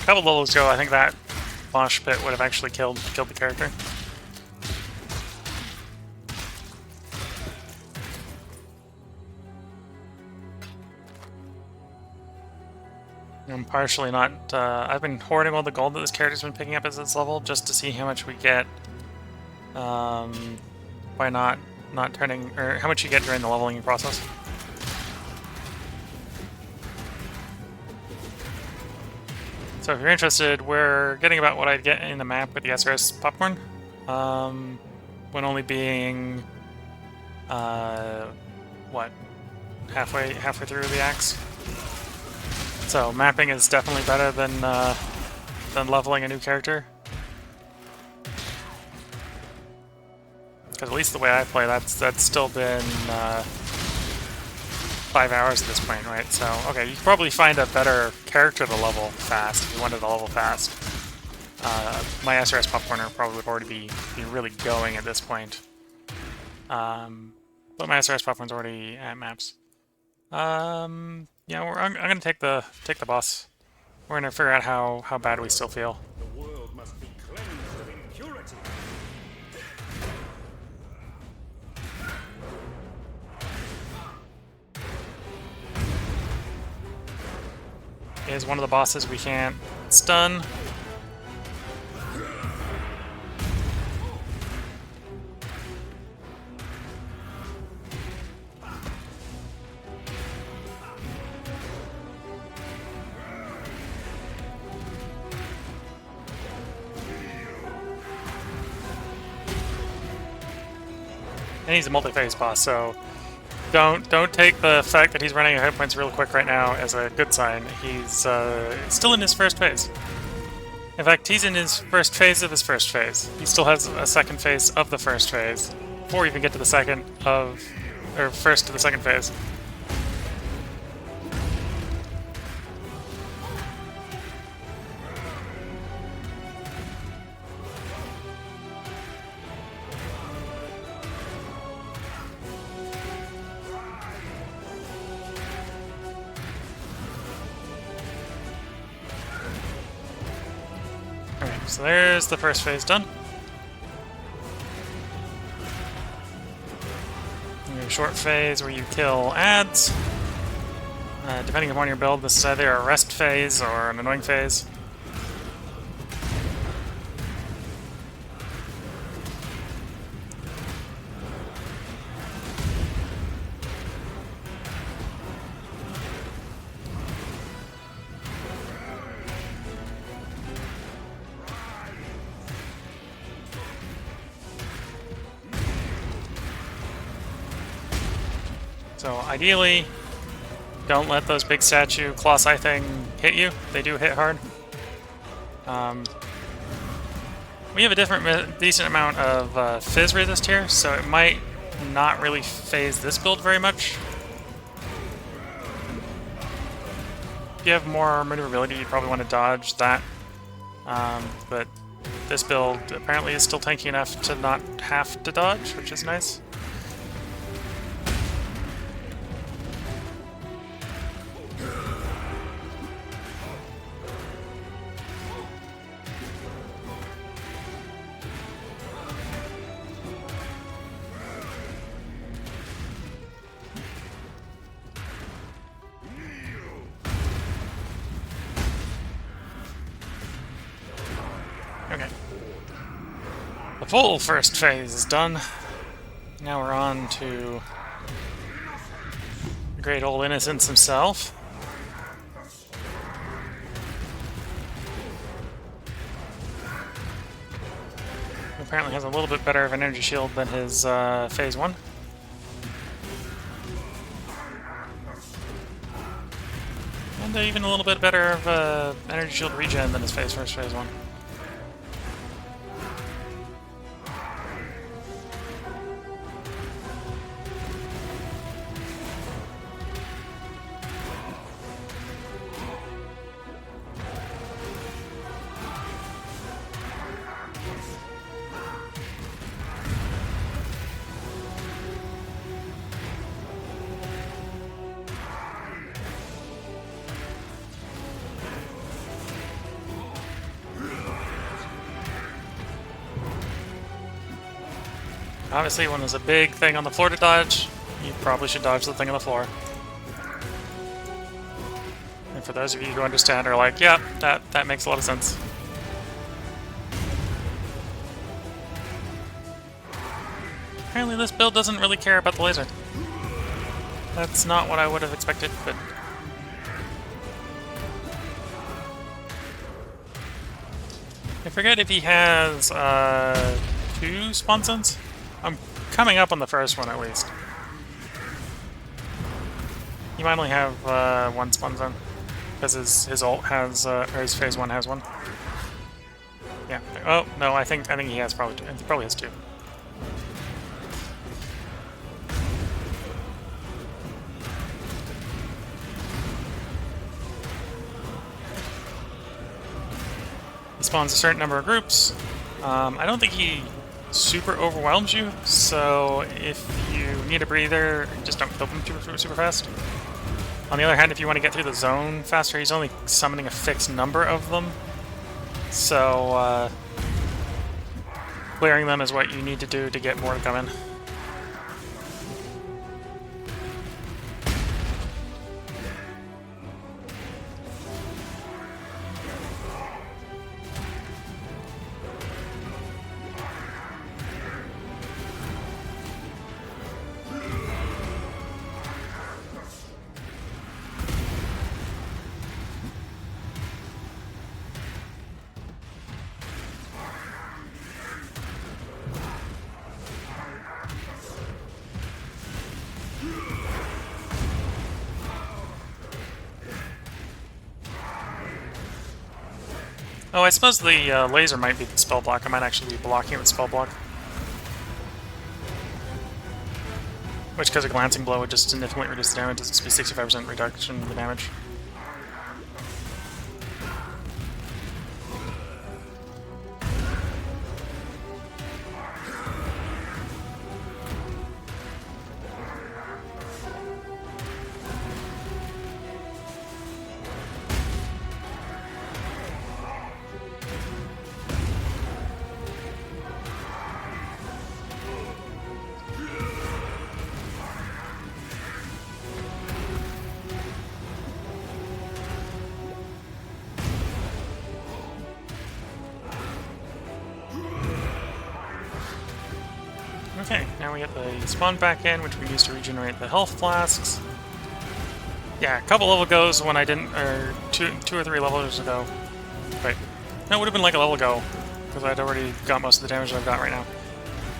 couple levels ago, I think that mosh pit would have actually killed the character. I'm partially not... I've been hoarding all the gold that this character's been picking up at this level just to see how much we get by not turning... or how much you get during the leveling process. So if you're interested, we're getting about what I'd get in the map with the SRS popcorn. When only being... what? Halfway through the axe. So mapping is definitely better than leveling a new character. Because at least the way I play, that's still been 5 hours at this point, right? So okay, you could probably find a better character to level fast if you wanted to level fast. My SRS popcorner probably would already be really going at this point. But my SRS popcorn's already at maps. Yeah, I'm gonna take the boss. We're gonna figure out how bad we still feel. The world must be cleansed of impurity. Is one of the bosses we can't stun. And he's a multi-phase boss, so don't take the fact that he's running out of hit points real quick right now as a good sign. He's still in his first phase. In fact, he's in his first phase of his first phase. He still has a second phase of the first phase before we even get to the first to the second phase. Alright, so there's the first phase done. Your short phase where you kill ads. Depending upon your build, this is either a rest phase or an annoying phase. So ideally, don't let those big statue Colossi thing hit you. They do hit hard. We have a decent amount of fizz resist here, so it might not really phase this build very much. If you have more maneuverability, you probably want to dodge that. But this build apparently is still tanky enough to not have to dodge, which is nice. Okay. The full first phase is done. Now we're on to the great old Innocence himself. Apparently has a little bit better of an energy shield than his phase 1. And even a little bit better of energy shield regen than his phase 1. Obviously, when there's a big thing on the floor to dodge, you probably should dodge the thing on the floor. And for those of you who understand are like, yeah, that makes a lot of sense. Apparently this build doesn't really care about the laser. That's not what I would have expected, but... I forget if he has, 2 spawn zones? I'm coming up on the first one, at least. He might only have, 1 spawn zone. Because his ult has, or his phase 1 has 1. Yeah. Oh, no, I think he has probably 2. He probably has 2. He spawns a certain number of groups. I don't think he super overwhelms you, so if you need a breather, just don't kill them super fast. On the other hand, if you want to get through the zone faster, he's only summoning a fixed number of them. So, clearing them is what you need to do to get more to come in. Oh, I suppose the laser might be the spell block. I might actually be blocking it with spell block. Which, because a glancing blow would just significantly reduce the damage, it's be 65% reduction in the damage. Okay, now we get the spawn back in, which we use to regenerate the health flasks. Yeah, a couple level goes when I didn't, or two or three levels ago. Wait, no, it would have been like a level ago, because I'd already got most of the damage I've got right now.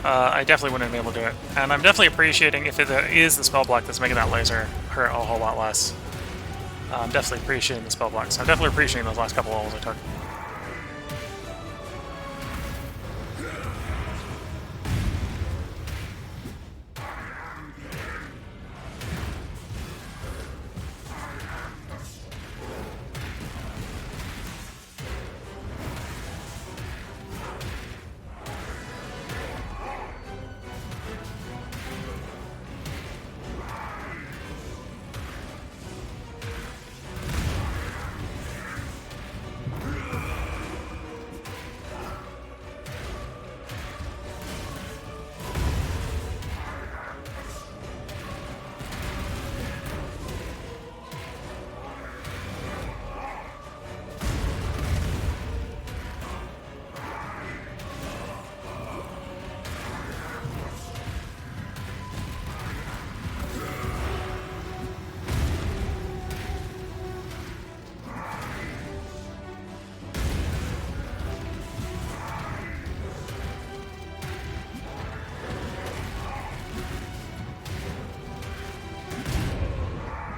I definitely wouldn't have been able to do it. And I'm definitely appreciating if it is the spell block that's making that laser hurt a whole lot less. I'm definitely appreciating the spell blocks. I'm definitely appreciating those last couple levels I took.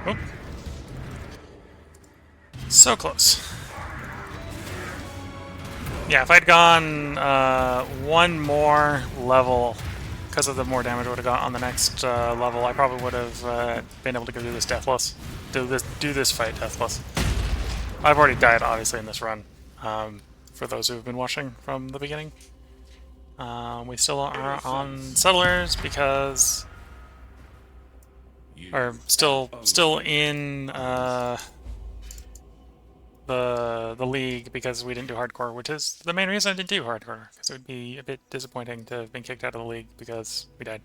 Oh. So close. Yeah, if I'd gone one more level because of the more damage I would have got on the next level, I probably would have been able to go do this deathless. Do this fight deathless. I've already died, obviously, in this run. For those who have been watching from the beginning. We still are on Settlers because... Or still in the league because we didn't do hardcore, which is the main reason I didn't do hardcore, because it would be a bit disappointing to have been kicked out of the league because we died.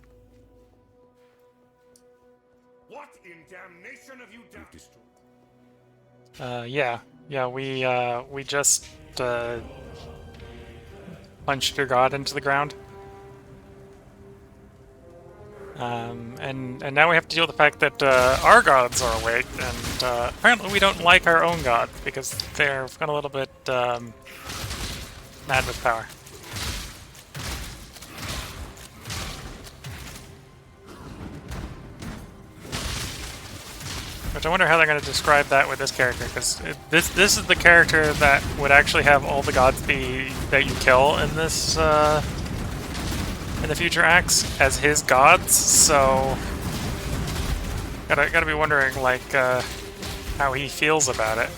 What in damnation have you done? Yeah, we just punched your god into the ground. And now we have to deal with the fact that our gods are awake, and apparently we don't like our own god because they're got a little bit mad with power. Which I wonder how they're going to describe that with this character, because this is the character that would actually have all the gods be that you kill in this in the future acts as his gods. So gotta be wondering like how he feels about it.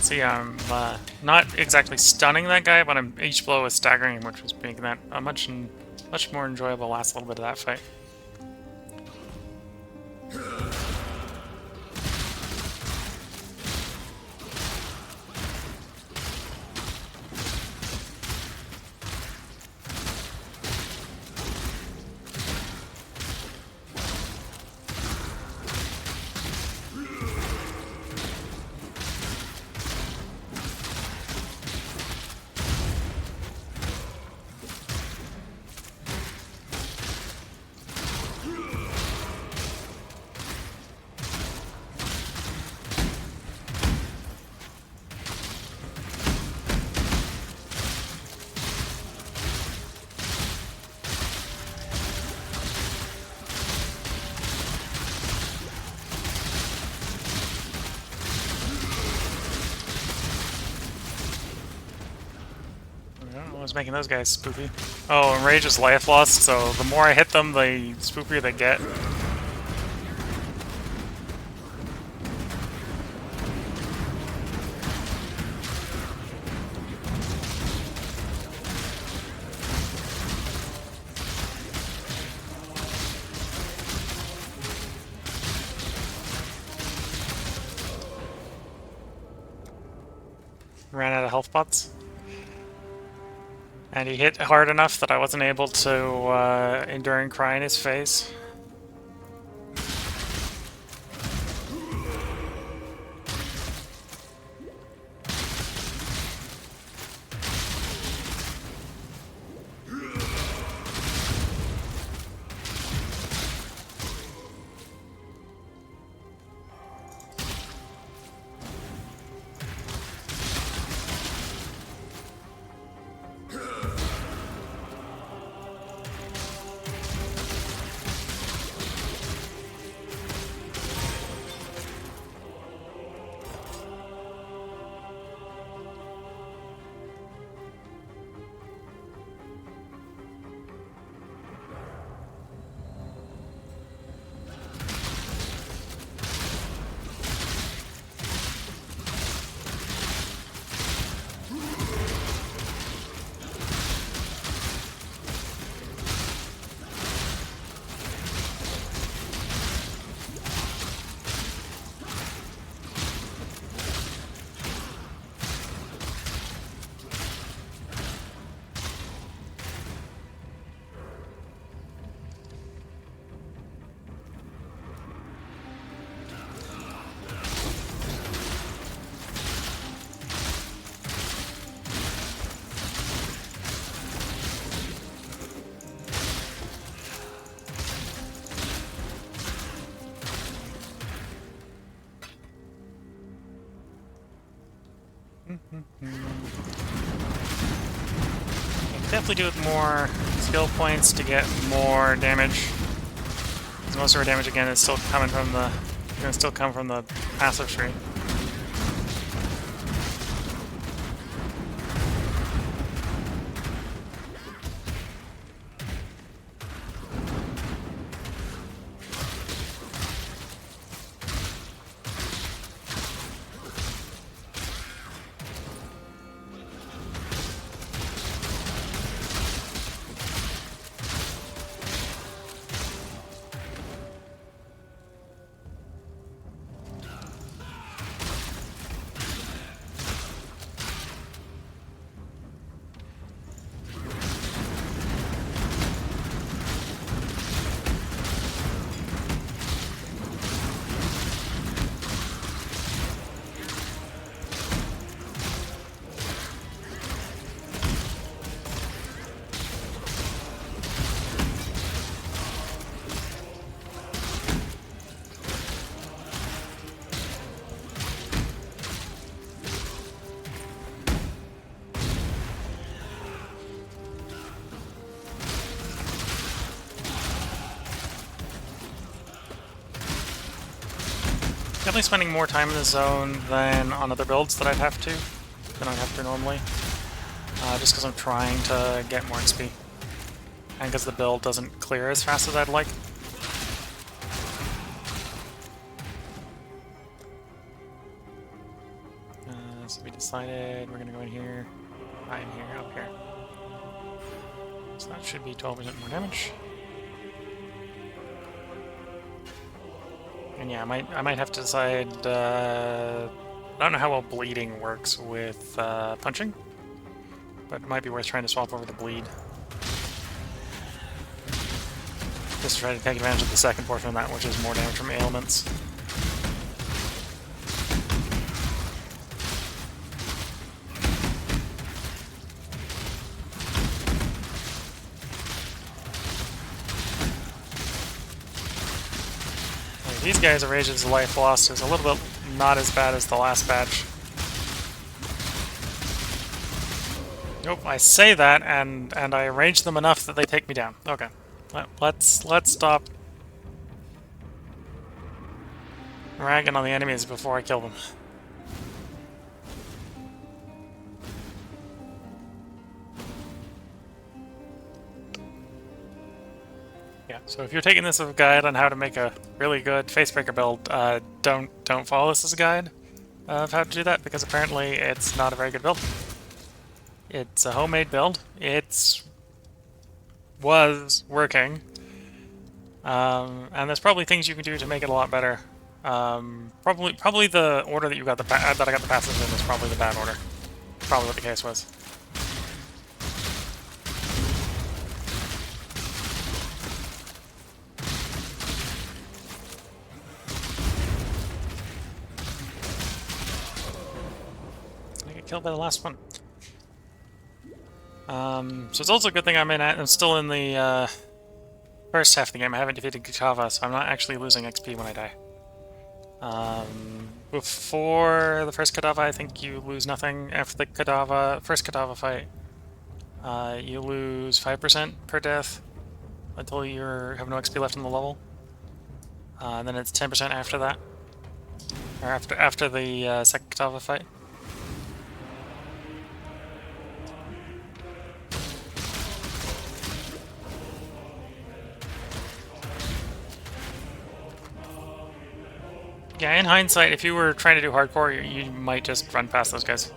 See, I'm not exactly stunning that guy, but each blow is staggering him, which was making that a much more enjoyable last little bit of that fight. I was making those guys spoopy. Oh, and Rage is life lost, so the more I hit them, the spoopier they get. Ran out of health pots. And he hit hard enough that I wasn't able to endure and cry in his face. Definitely do with more skill points to get more damage. Because most of our damage again is still coming from the passive tree. Definitely spending more time in the zone than on other builds that I'd have to normally. Just because I'm trying to get more XP. And because the build doesn't clear as fast as I'd like. So we decided we're gonna go in here. I'm here, up here. So that should be 12% more damage. And yeah, I might have to decide. I don't know how well bleeding works with punching, but it might be worth trying to swap over the bleed. Just to try to take advantage of the second portion of that, which is more damage from ailments. These guys' Rage's life lost is a little bit not as bad as the last batch. Nope, I say that and I rage them enough that they take me down. Okay. Let's stop ragging on the enemies before I kill them. Yeah, so if you're taking this as a guide on how to make a really good Facebreaker build, don't follow this as a guide of how to do that, because apparently it's not a very good build. It's a homemade build. Was working. And there's probably things you can do to make it a lot better. Probably the order that that I got the passes in was probably the bad order. Probably what the case was. I get killed by the last one. So it's also a good thing I'm still in the first half of the game. I haven't defeated Kitava, so I'm not actually losing XP when I die. Before the first Kitava, I think you lose nothing. After the first Kitava fight, you lose 5% per death until you have no XP left in the level. And then it's 10% after that, or after the second Kitava fight. Yeah, in hindsight, if you were trying to do hardcore, you might just run past those guys.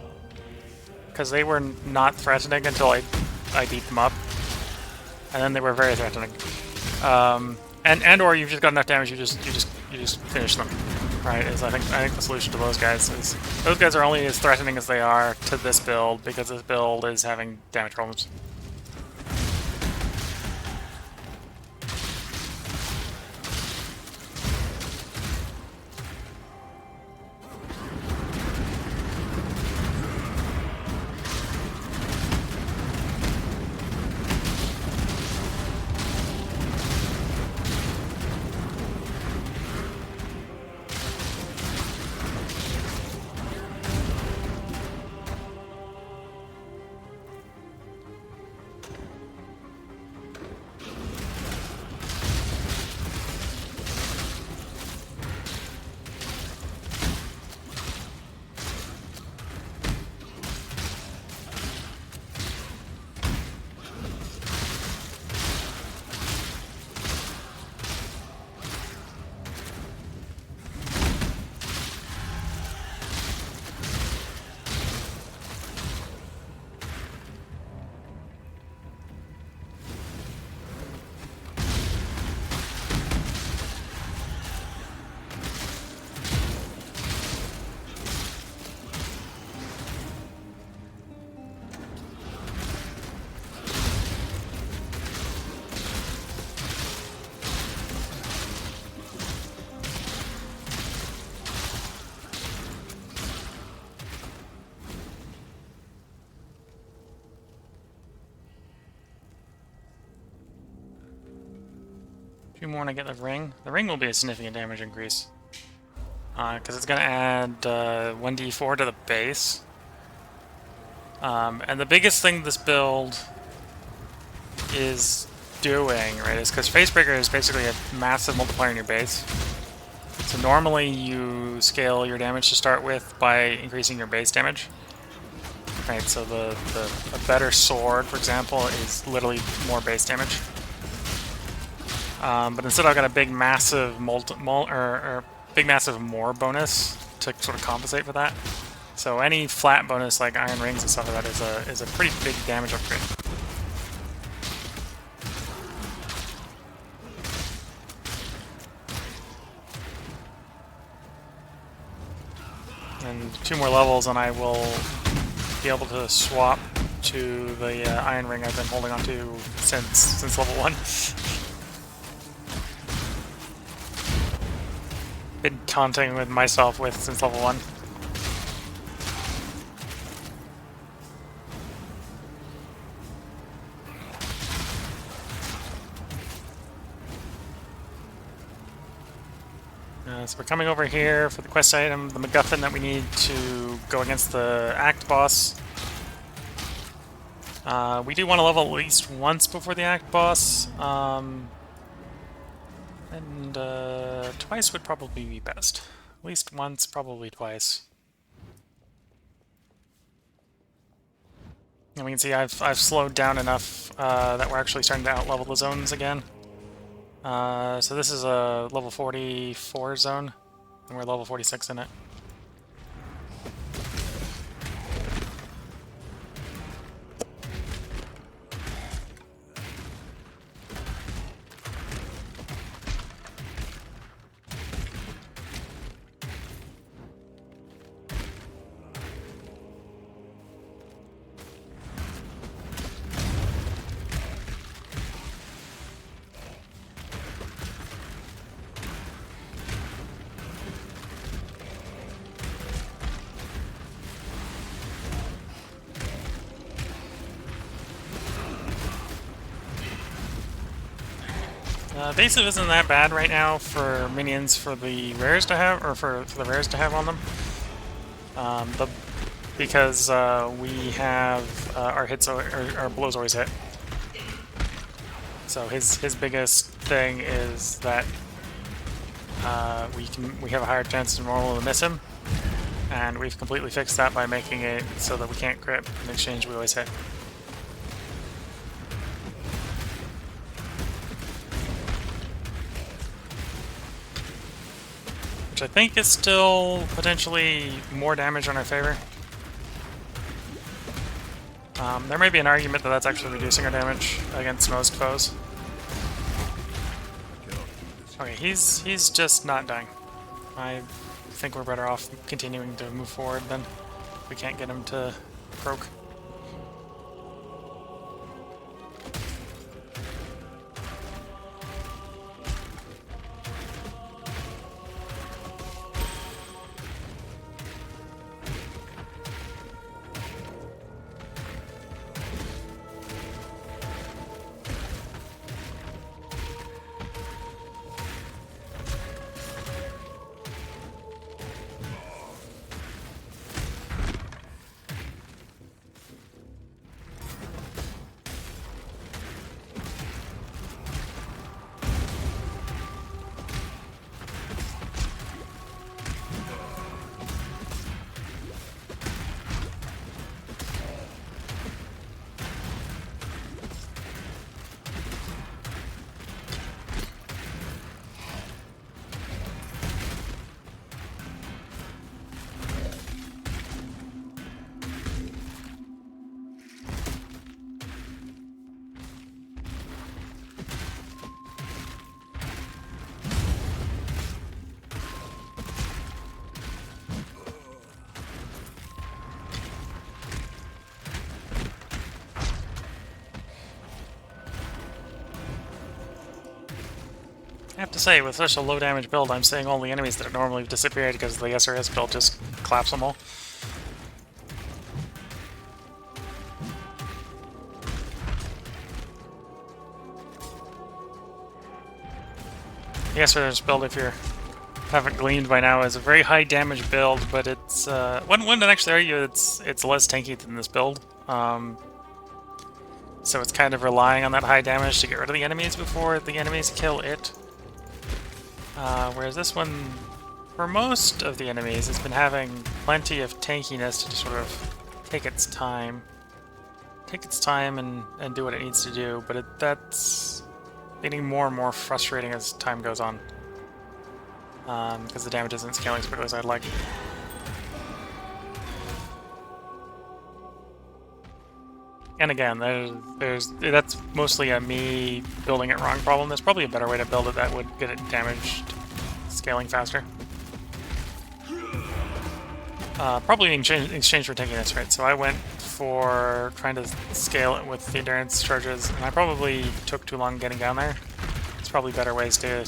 Because they were not threatening until I beat them up. And then they were very threatening. Or you've just got enough damage, you just finish them. Right? I think the solution to those guys is those guys are only as threatening as they are to this build, because this build is having damage problems. few more when I get the ring. The ring will be a significant damage increase. Because it's going to add 1d4 to the base. And the biggest thing this build is doing, right, is because Facebreaker is basically a massive multiplier in your base. So normally you scale your damage to start with by increasing your base damage. Right, so a better sword, for example, is literally more base damage. But instead I've got a big massive big massive more bonus to sort of compensate for that. So any flat bonus like iron rings and stuff like that is a pretty big damage upgrade. And 2 more levels and I will be able to swap to the iron ring I've been holding on to since level 1. Been taunting with myself with since level 1. So we're coming over here for the quest item, the MacGuffin that we need to go against the Act boss. We do want to level at least once before the Act boss, and twice would probably be best. At least once, probably twice. And we can see I've slowed down enough that we're actually starting to outlevel the zones again. So this is a level 44 zone, and we're level 46 in it. Evasive isn't that bad right now for minions for the rares to have, or for the rares to have on them. Because we have our hits, our blows always hit. So his biggest thing is that we have a higher chance than normal to miss him, and we've completely fixed that by making it so that we can't crit. In exchange, we always hit. Which I think is still potentially more damage in our favor. There may be an argument that that's actually reducing our damage against most foes. Okay, he's just not dying. I think we're better off continuing to move forward then. We can't get him to croak. I have to say, with such a low damage build, I'm seeing all the enemies that normally have disappeared because the SRS build just claps them all. The Exer's build, if you haven't gleaned by now, is a very high damage build, but it's one would actually argue it's less tanky than this build. So it's kind of relying on that high damage to get rid of the enemies before the enemies kill it. Whereas this one, for most of the enemies, it's been having plenty of tankiness to sort of take its time. Take its time and do what it needs to do, but that's getting more and more frustrating as time goes on. Because the damage isn't scaling as quickly as I'd like. And again, that's mostly a me building it wrong problem. There's probably a better way to build it that would get it damaged scaling faster. Probably in exchange for taking this, right? So I went for trying to scale it with the endurance charges, and I probably took too long getting down there. There's probably better ways to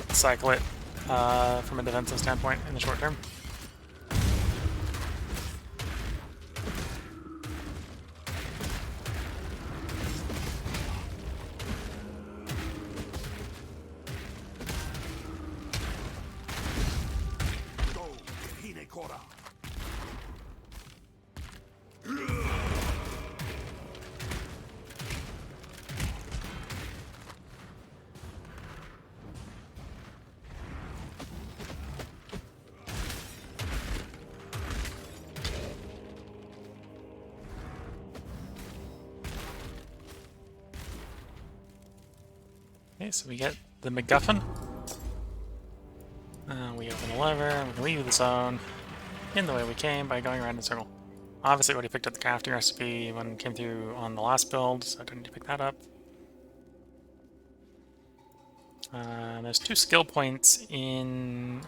cycle it from a defensive standpoint in the short term. Okay, so we get the MacGuffin. We open the lever, we leave the zone in the way we came by going around in a circle. Obviously, I already picked up the crafting recipe when it came through on the last build, so I don't need to pick that up. There's two skill points we can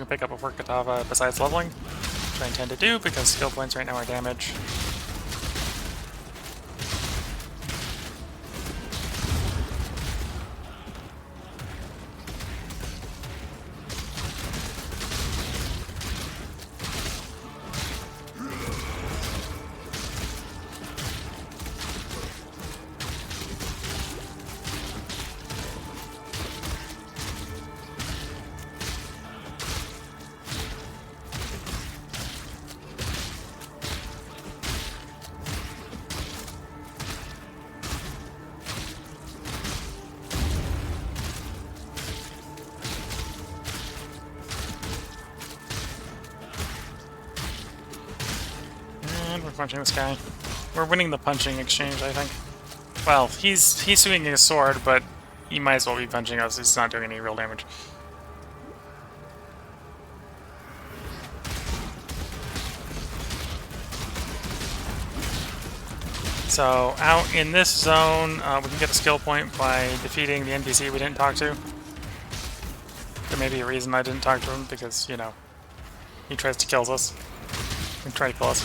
pick up before Katava besides leveling, which I intend to do because skill points right now are damage. We're punching this guy. We're winning the punching exchange, I think. Well, he's swinging his sword, but he might as well be punching us. He's not doing any real damage. So, out in this zone, we can get a skill point by defeating the NPC we didn't talk to. There may be a reason I didn't talk to him, because, you know, he tries to kill us. He tries to kill us.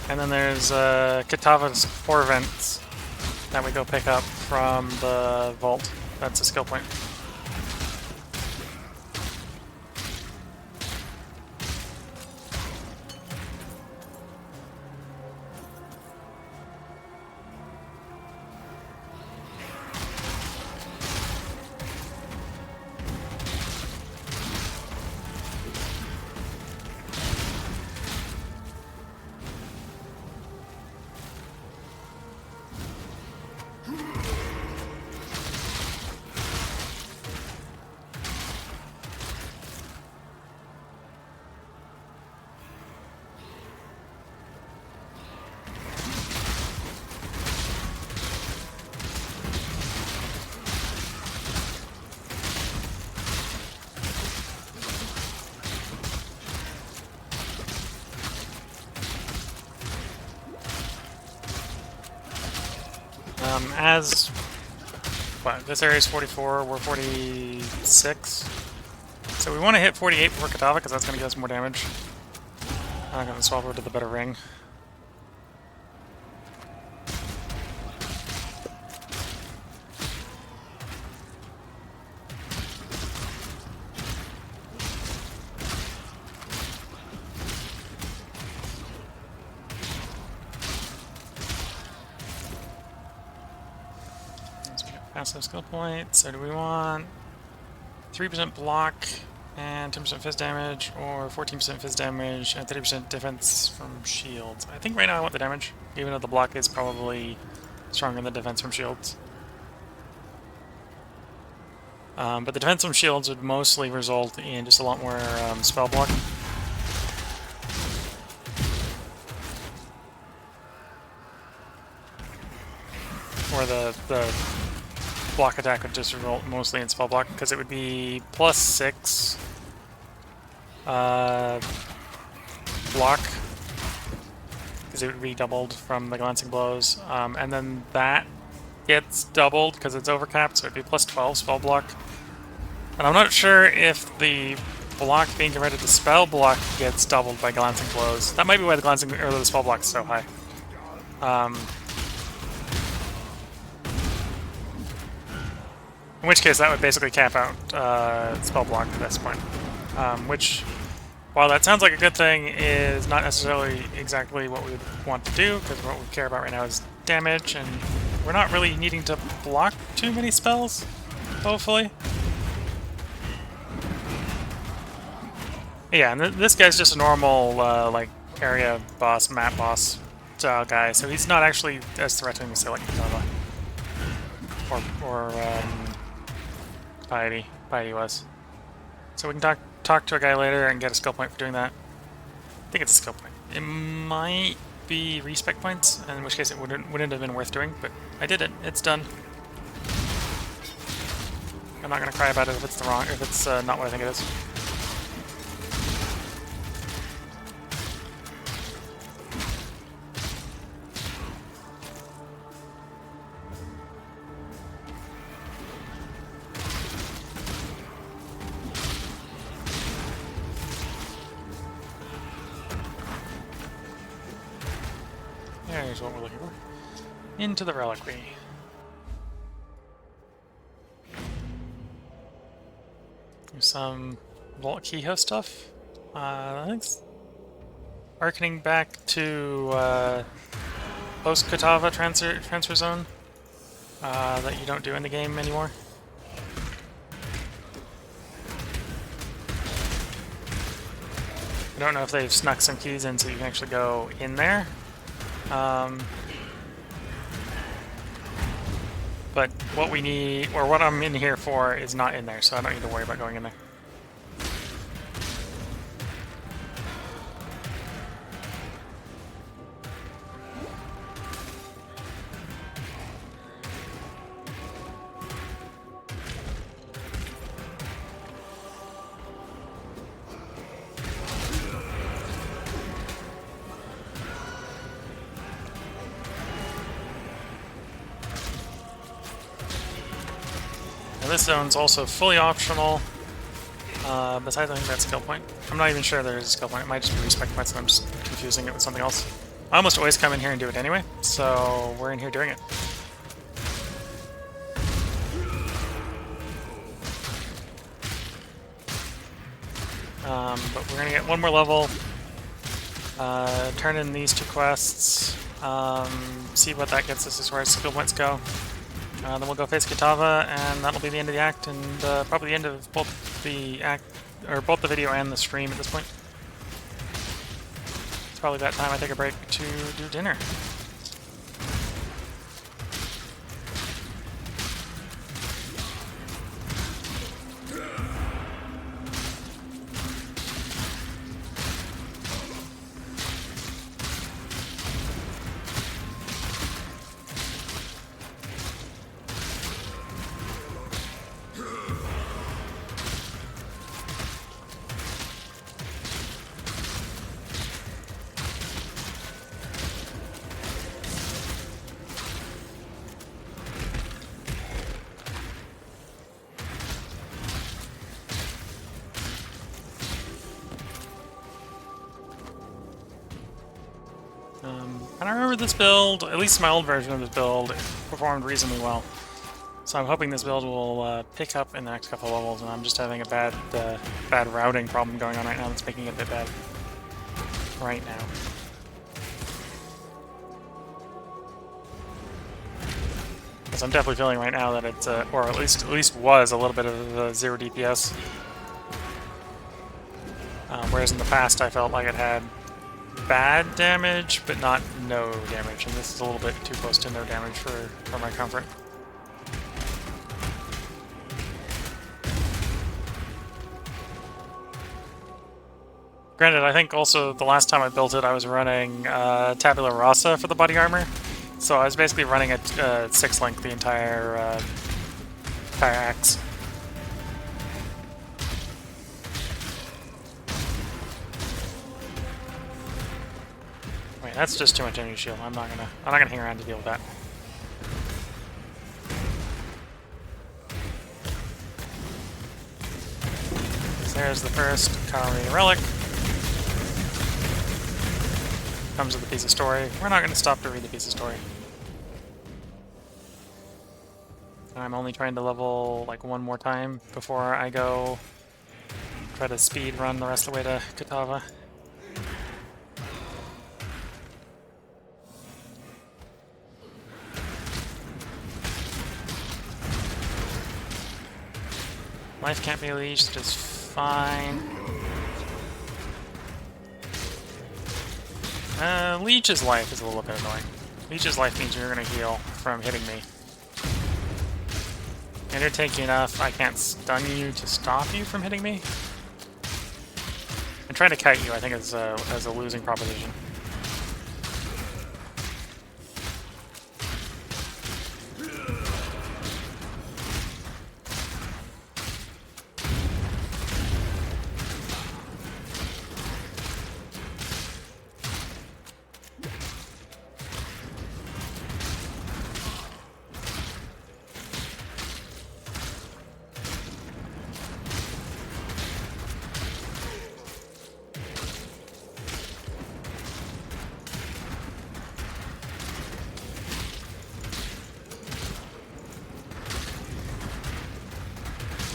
And then there's Katava's 4 vents that we go pick up from the vault. That's a skill point. This area is 44, we're 46. So we want to hit 48 before Katava, because that's going to give us more damage. I'm going to swap over to the better ring. passive skill point. So do we want 3% block and 10% fizz damage, or 14% fizz damage and 30% defense from shields? I think right now I want the damage, even though the block is probably stronger than the defense from shields. But the defense from shields would mostly result in just a lot more spell block. Or the block attack would just result mostly in spell block, because it would be +6 block, because it would be doubled from the glancing blows, and then that gets doubled because it's overcapped, so it'd be +12 spell block. And I'm not sure if the block being converted to spell block gets doubled by glancing blows. That might be why the glancing or the spell block is so high. In which case, that would basically cap out spell block at this point. Which, while that sounds like a good thing, is not necessarily exactly what we would want to do, because what we care about right now is damage, and we're not really needing to block too many spells, hopefully. Yeah, and this guy's just a normal, like, area boss, map boss style guy, so he's not actually as threatening as, say, like Nova. Or Piety. Piety was. So we can talk to a guy later and get a skill point for doing that. I think it's a skill point. It might be respec points, in which case it wouldn't have been worth doing, but I did it. It's done. I'm not gonna cry about it if it's not what I think it is. Here's what we're looking for. Into the reliquary. There's some Vault Keyhoe stuff. I think it's harkening back to post-Katava transfer zone that you don't do in the game anymore. I don't know if they've snuck some keys in so you can actually go in there. But what we need, or what I'm in here for, is not in there, so I don't need to worry about going in there. This zone's also fully optional, besides I think that skill point. I'm not even sure there is a skill point, it might just be respec points and I'm just confusing it with something else. I almost always come in here and do it anyway, so we're in here doing it. But we're gonna get one more level, turn in these 2 quests, see what that gets us as far as skill points go. Then we'll go face Katava, and that'll be the end of the act, and probably the end of both the act, or both the video and the stream at this point. It's probably that time I take a break to do dinner. And I remember this build, at least my old version of this build, performed reasonably well. So I'm hoping this build will pick up in the next couple levels, and I'm just having a bad routing problem going on right now that's making it a bit bad right now. because I'm definitely feeling right now that it's, or at least was a little bit of 0 DPS. Whereas in the past I felt like it had bad damage, but not no damage, and this is a little bit too close to no damage for my comfort. Granted, I think also the last time I built it, I was running Tabula Rasa for the body armor, so I was basically running at 6 length the entire axe. Wait, that's just too much energy shield. I'm not gonna hang around to deal with that. So there's the first Kaori relic. Comes with a piece of story. We're not gonna stop to read the piece of story. I'm only trying to level like one more time before I go try to speed run the rest of the way to Katava. Life can't be leashed, just fine. Leech's life is a little bit annoying. Leech's life means you're gonna heal from hitting me. And you're tanky enough, I can't stun you to stop you from hitting me. And trying to kite you, I think, is a losing proposition.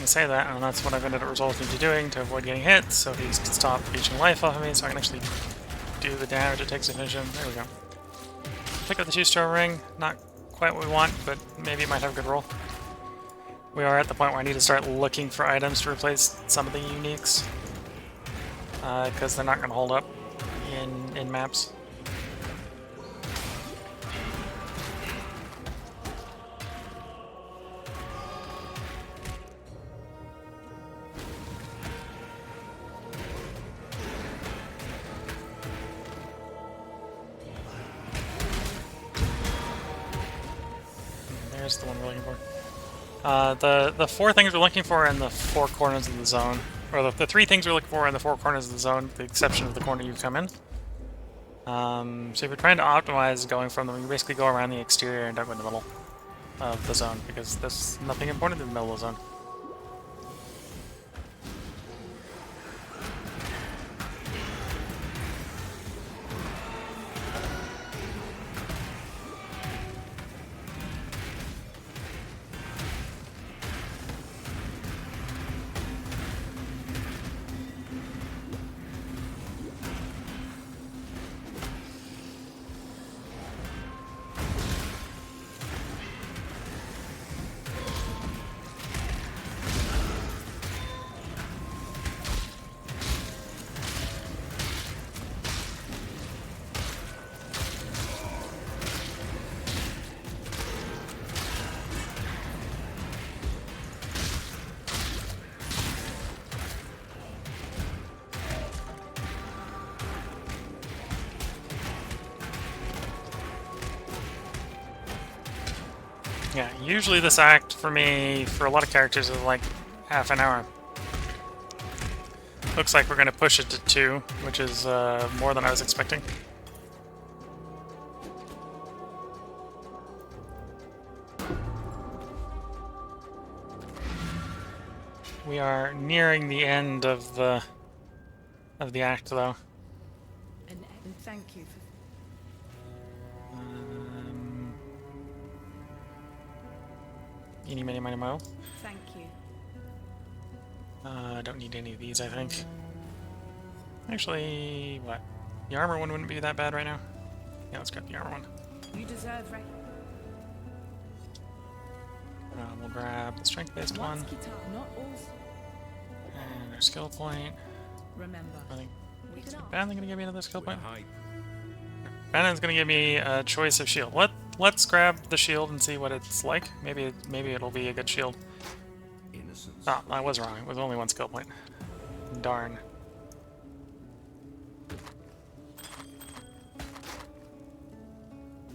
Say that, and that's what I've ended up resolving to doing to avoid getting hit, so he can stop leeching life off of me, so I can actually do the damage it takes to finish him. There we go. Pick up the 2-star ring. Not quite what we want, but maybe it might have a good roll. We are at the point where I need to start looking for items to replace some of the uniques, because they're not going to hold up in maps. There's the one we're looking for. The 4 things we're looking for in the 4 corners of the zone, or the 3 things we're looking for in the 4 corners of the zone, with the exception of the corner you come in. So if you're trying to optimize going from them, you basically go around the exterior and don't go in the middle of the zone, because there's nothing important in the middle of the zone. Yeah, usually this act for me, for a lot of characters, is like half an hour. Looks like we're going to push it to 2, which is more than I was expecting. We are nearing the end of the act, though. And thank you for... Eeny, meeny, miny, mo. Thank you. I don't need any of these, I think. Actually, what? The armor one wouldn't be that bad right now. Yeah, let's grab the armor one. You deserve We'll grab the strength-based Once one. Kitab, not all. And our skill point. Remember, I think we can ask. Bannon gonna give me another skill We're point. hype. Bannon's gonna give me a choice of shield. Let's grab the shield and see what it's like. Maybe it'll be a good shield. Innocence. Ah, I was wrong. It was only one skill point. Darn.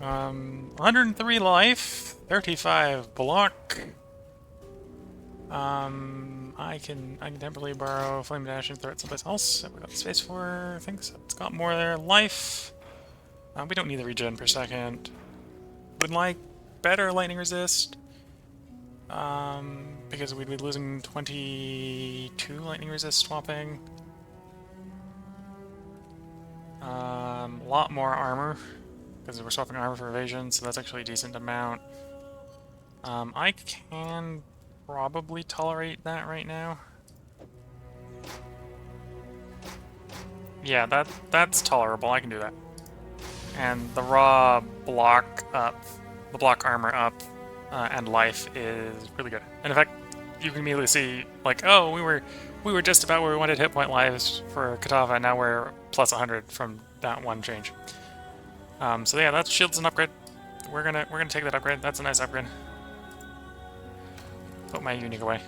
Um, 103 life, 35 block. I can temporarily borrow Flame Dash and throw it someplace else that we got space for. I think so. It's got more there. Life. We don't need the regen per second. Would like better lightning resist. Because we'd be losing 22 lightning resist swapping. A lot more armor because we're swapping armor for evasion, so that's actually a decent amount. I can probably tolerate that right now. Yeah, that's tolerable. I can do that. And the raw block up, the block armor up, and life is really good. And in fact, you can immediately see, like, oh, we were just about where we wanted hit point lives for Katava, and now we're plus 100 from that one change. So yeah, that shield's an upgrade. We're gonna take that upgrade. That's a nice upgrade. Put my unique away.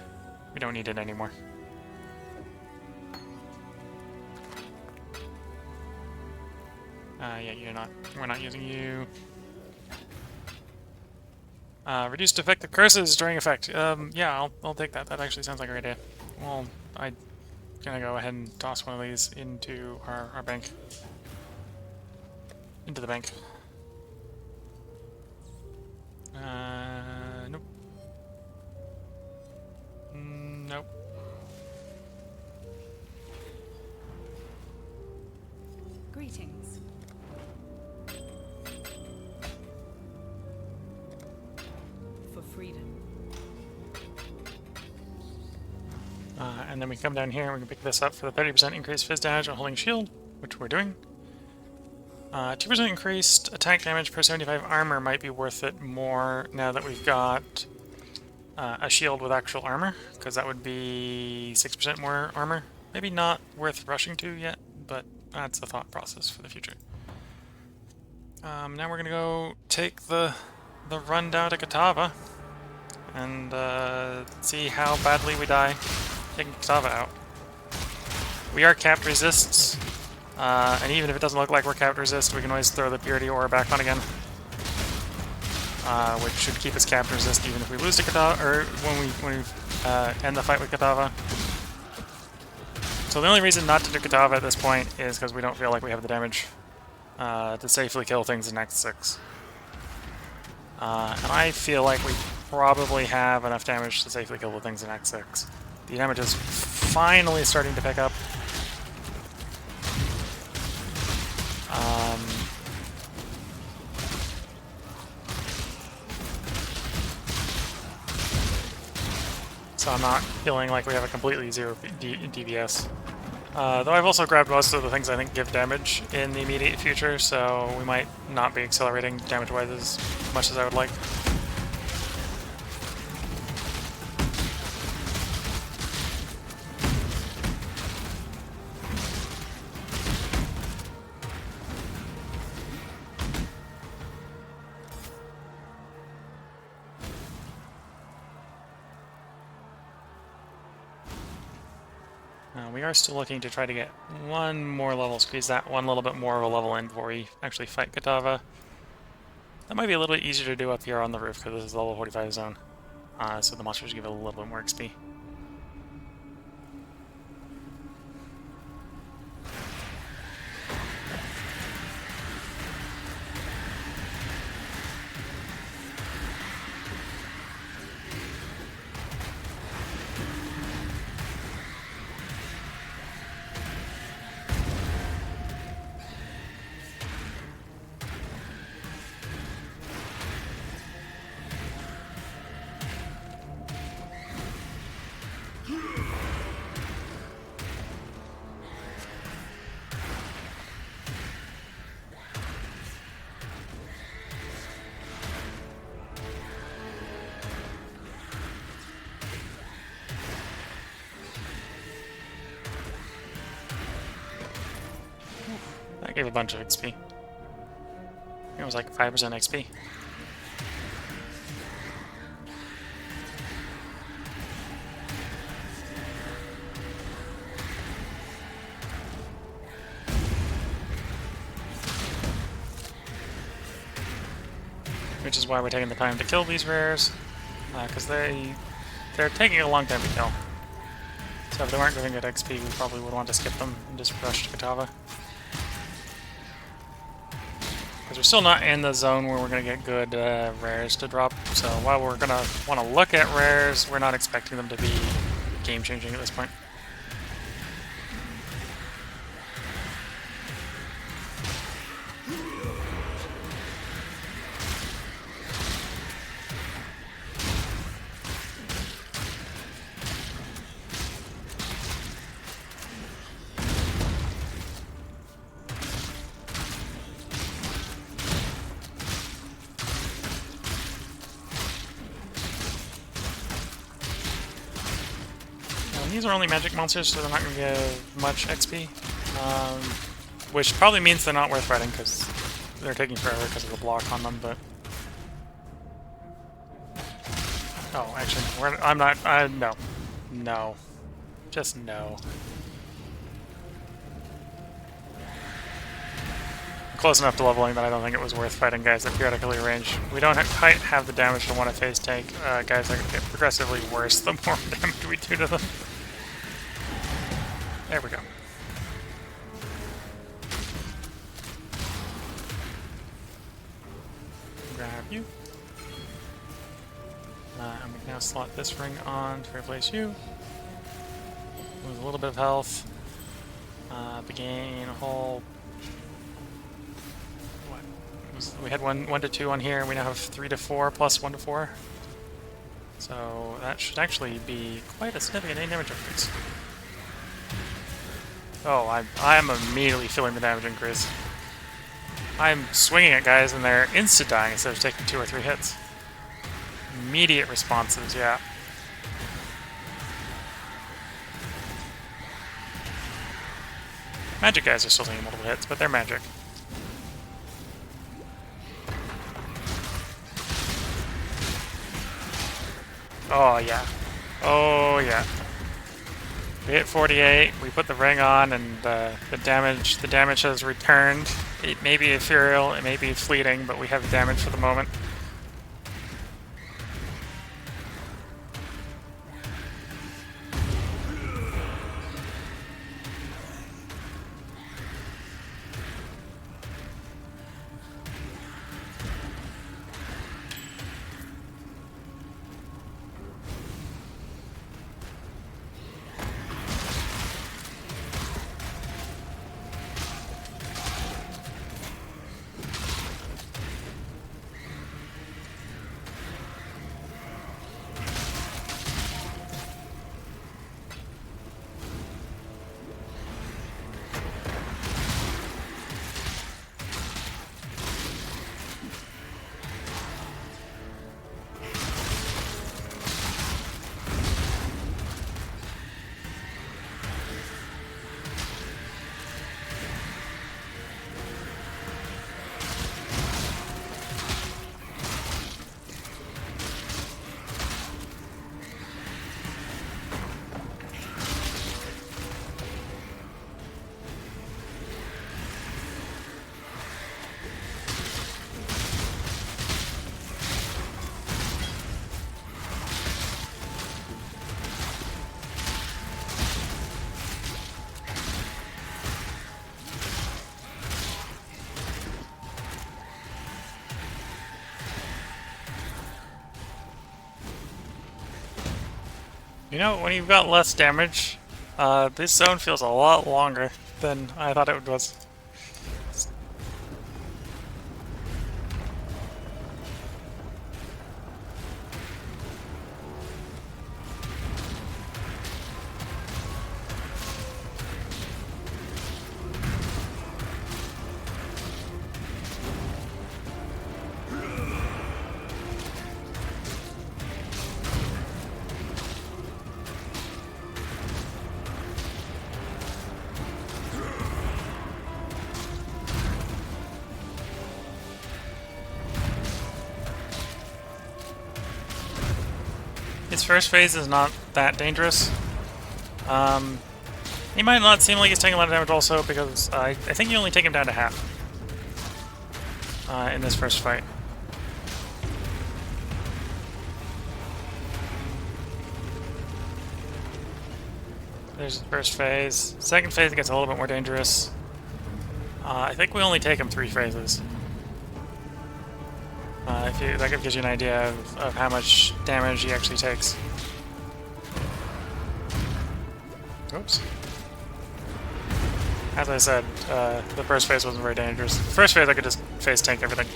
We don't need it anymore. Yeah, we're not using you. Reduced effective curses during effect. Yeah, I'll take that. That actually sounds like a great idea. Well, I'm gonna go ahead and toss one of these into our bank. Into the bank. Nope. Nope. Greetings. For freedom. And then we come down here and we can pick this up for the 30% increased fizz damage on holding shield, which we're doing. 2% increased attack damage per 75 armor might be worth it more now that we've got a shield with actual armor, because that would be 6% more armor. Maybe not worth rushing to yet, but that's a thought process for the future. Now we're gonna go take the run down to Katava and see how badly we die taking Katava out. We are capped resists, and even if it doesn't look like we're capped resist, we can always throw the Purity Aura back on again, which should keep us capped resist even if we lose to Katava, or when we end the fight with Katava. So the only reason not to do Katava at this point is because we don't feel like we have the damage to safely kill things in Act 6. And I feel like we probably have enough damage to safely kill the things in Act 6. The damage is finally starting to pick up. So I'm not feeling like we have a completely zero DPS. Though I've also grabbed most of the things I think give damage in the immediate future, so we might not be accelerating damage-wise as much as I would like. We are still looking to try to get one more level, squeeze that one little bit more of a level in before we actually fight Katava. That might be a little bit easier to do up here on the roof because this is the level 45 zone, so the monsters give it a little bit more XP. That gave a bunch of XP. It was like 5% XP. Which is why we're taking the time to kill these rares, because they're taking a long time to kill. So if they weren't going to get XP, we probably would want to skip them and just rush to Katava. Because we're still not in the zone where we're going to get good rares to drop, so while we're going to want to look at rares, we're not expecting them to be game-changing at this point. These are only magic monsters, so they're not going to give much XP. Which probably means they're not worth fighting, because they're taking forever because of the block on them, but... Oh, actually, I'm not... no. No. Just no. I'm close enough to leveling that I don't think it was worth fighting guys that periodically range. We don't quite have the damage to want to phase tank guys that get progressively worse the more damage we do to them. There we go. Grab you. And we can now slot this ring on to replace you. Lose a little bit of health. Gain a whole... What? We had 1 to 2 on here, we now have 3 to 4 plus 1 to 4. So that should actually be quite a significant damage increase. Oh, I'm immediately feeling the damage increase. I'm swinging at guys and they're insta-dying instead of taking 2 or 3 hits. Immediate responses, yeah. Magic guys are still taking multiple hits, but they're magic. Oh, yeah. Oh, yeah. We hit 48, we put the ring on, and the damage has returned. It may be ethereal, it may be fleeting, but we have damage for the moment. You know, when you've got less damage, this zone feels a lot longer than I thought it was. His first phase is not that dangerous. He might not seem like he's taking a lot of damage also because I think you only take him down to half in this first fight. There's the first phase. Second phase gets a little bit more dangerous. I think we only take him 3 phases. That gives you an idea of how much damage he actually takes. Oops. As I said, the first phase wasn't very dangerous. The first phase I could just phase tank everything.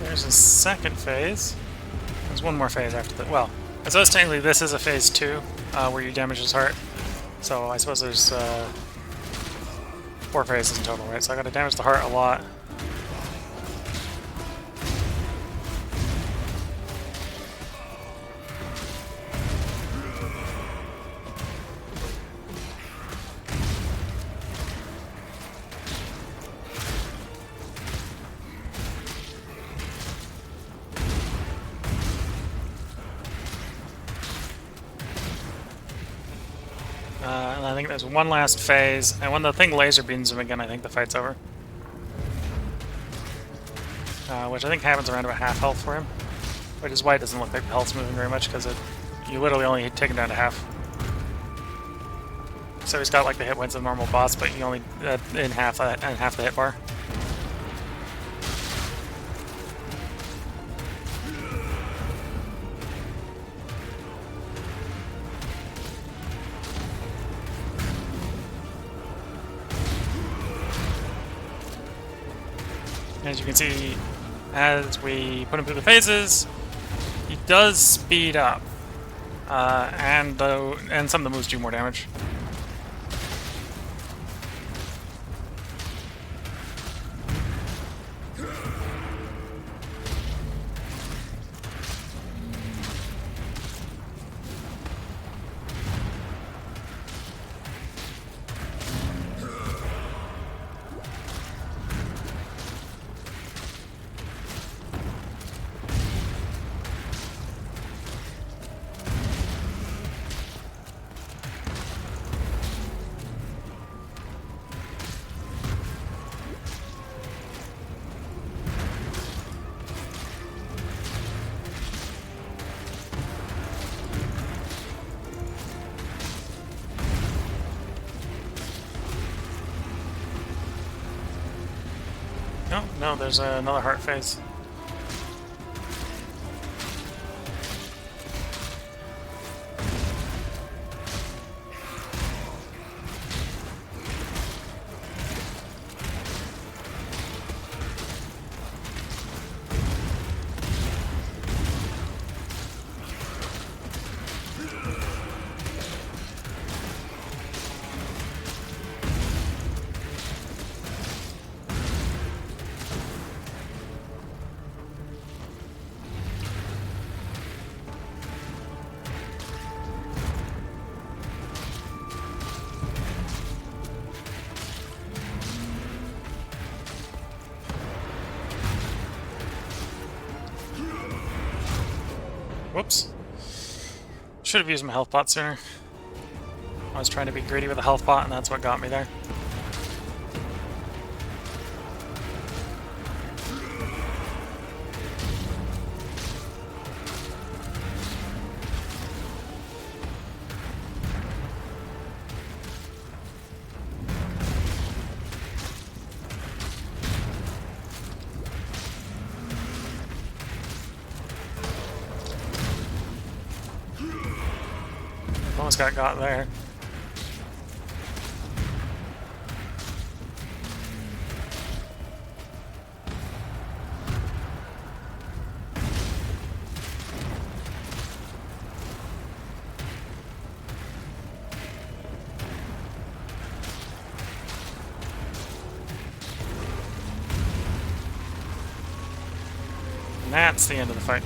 There's a second phase. There's one more phase after that. Well, I suppose technically this is a phase 2, where you damage his heart. So I suppose there's 4 phases in total, right? So I gotta damage the heart a lot. And I think there's one last phase, and when the thing laser beams him again, I think the fight's over. Which I think happens around about half health for him. Which is why it doesn't look like the health's moving very much, because you literally only take him down to half. So he's got like the hit points of a normal boss, but you only in half the hit bar. As you can see, as we put him through the phases, he does speed up, and some of the moves do more damage. No, there's another heart phase. Whoops. Should have used my health pot sooner. I was trying to be greedy with a health pot, and that's what got me there. almost got there. And that's the end of the fight.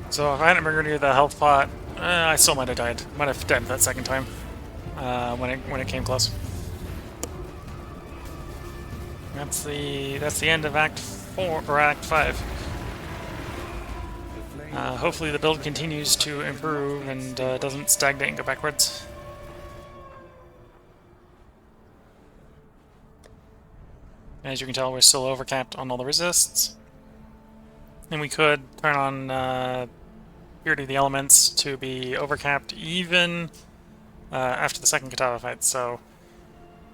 So if I hadn't been near the health pot, I still might have died. Might have died that second time when it came close. That's the end of Act 4 or Act 5. Hopefully the build continues to improve and doesn't stagnate and go backwards. As you can tell, we're still overcapped on all the resists. And we could turn on Purity of the Elements to be overcapped even after the second Katava fight. So,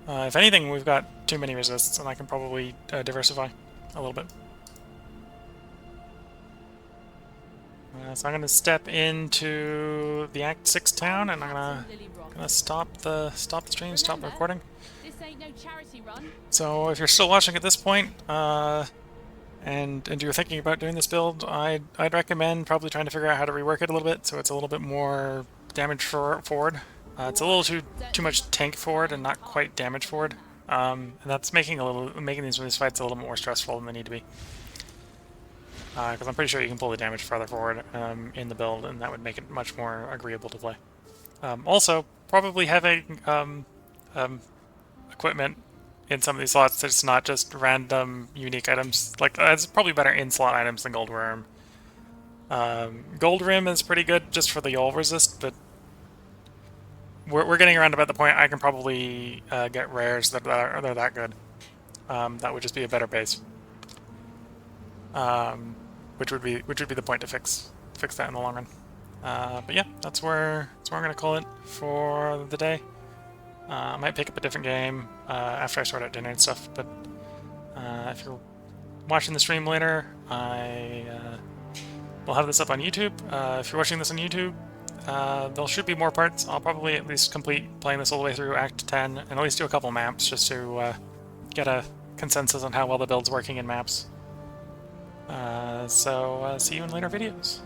if anything, we've got too many resists, and I can probably diversify a little bit. So I'm going to step into the Act 6 town, and I'm gonna stop the stream, stop the recording. This ain't no charity run. So if you're still watching at this point, and you're thinking about doing this build, I'd recommend probably trying to figure out how to rework it a little bit so it's a little bit more damage forward. It's a little too much tank forward and not quite damage forward. And that's making these fights a little more stressful than they need to be. Because I'm pretty sure you can pull the damage farther forward in the build, and that would make it much more agreeable to play. Also, probably having equipment in some of these slots that's not just random unique items. Like, it's probably better in-slot items than Gold Worm. Gold Rim is pretty good just for the Yol resist, but we're getting around about the point I can probably get rares that are that good. That would just be a better base. Which would be the point to fix that in the long run. But yeah, that's where I'm gonna call it for the day. I might pick up a different game after I sort out dinner and stuff. But if you're watching the stream later, I will have this up on YouTube. If you're watching this on YouTube, there should be more parts. I'll probably at least complete playing this all the way through Act 10 and at least do a couple maps just to get a consensus on how well the build's working in maps. So see you in later videos.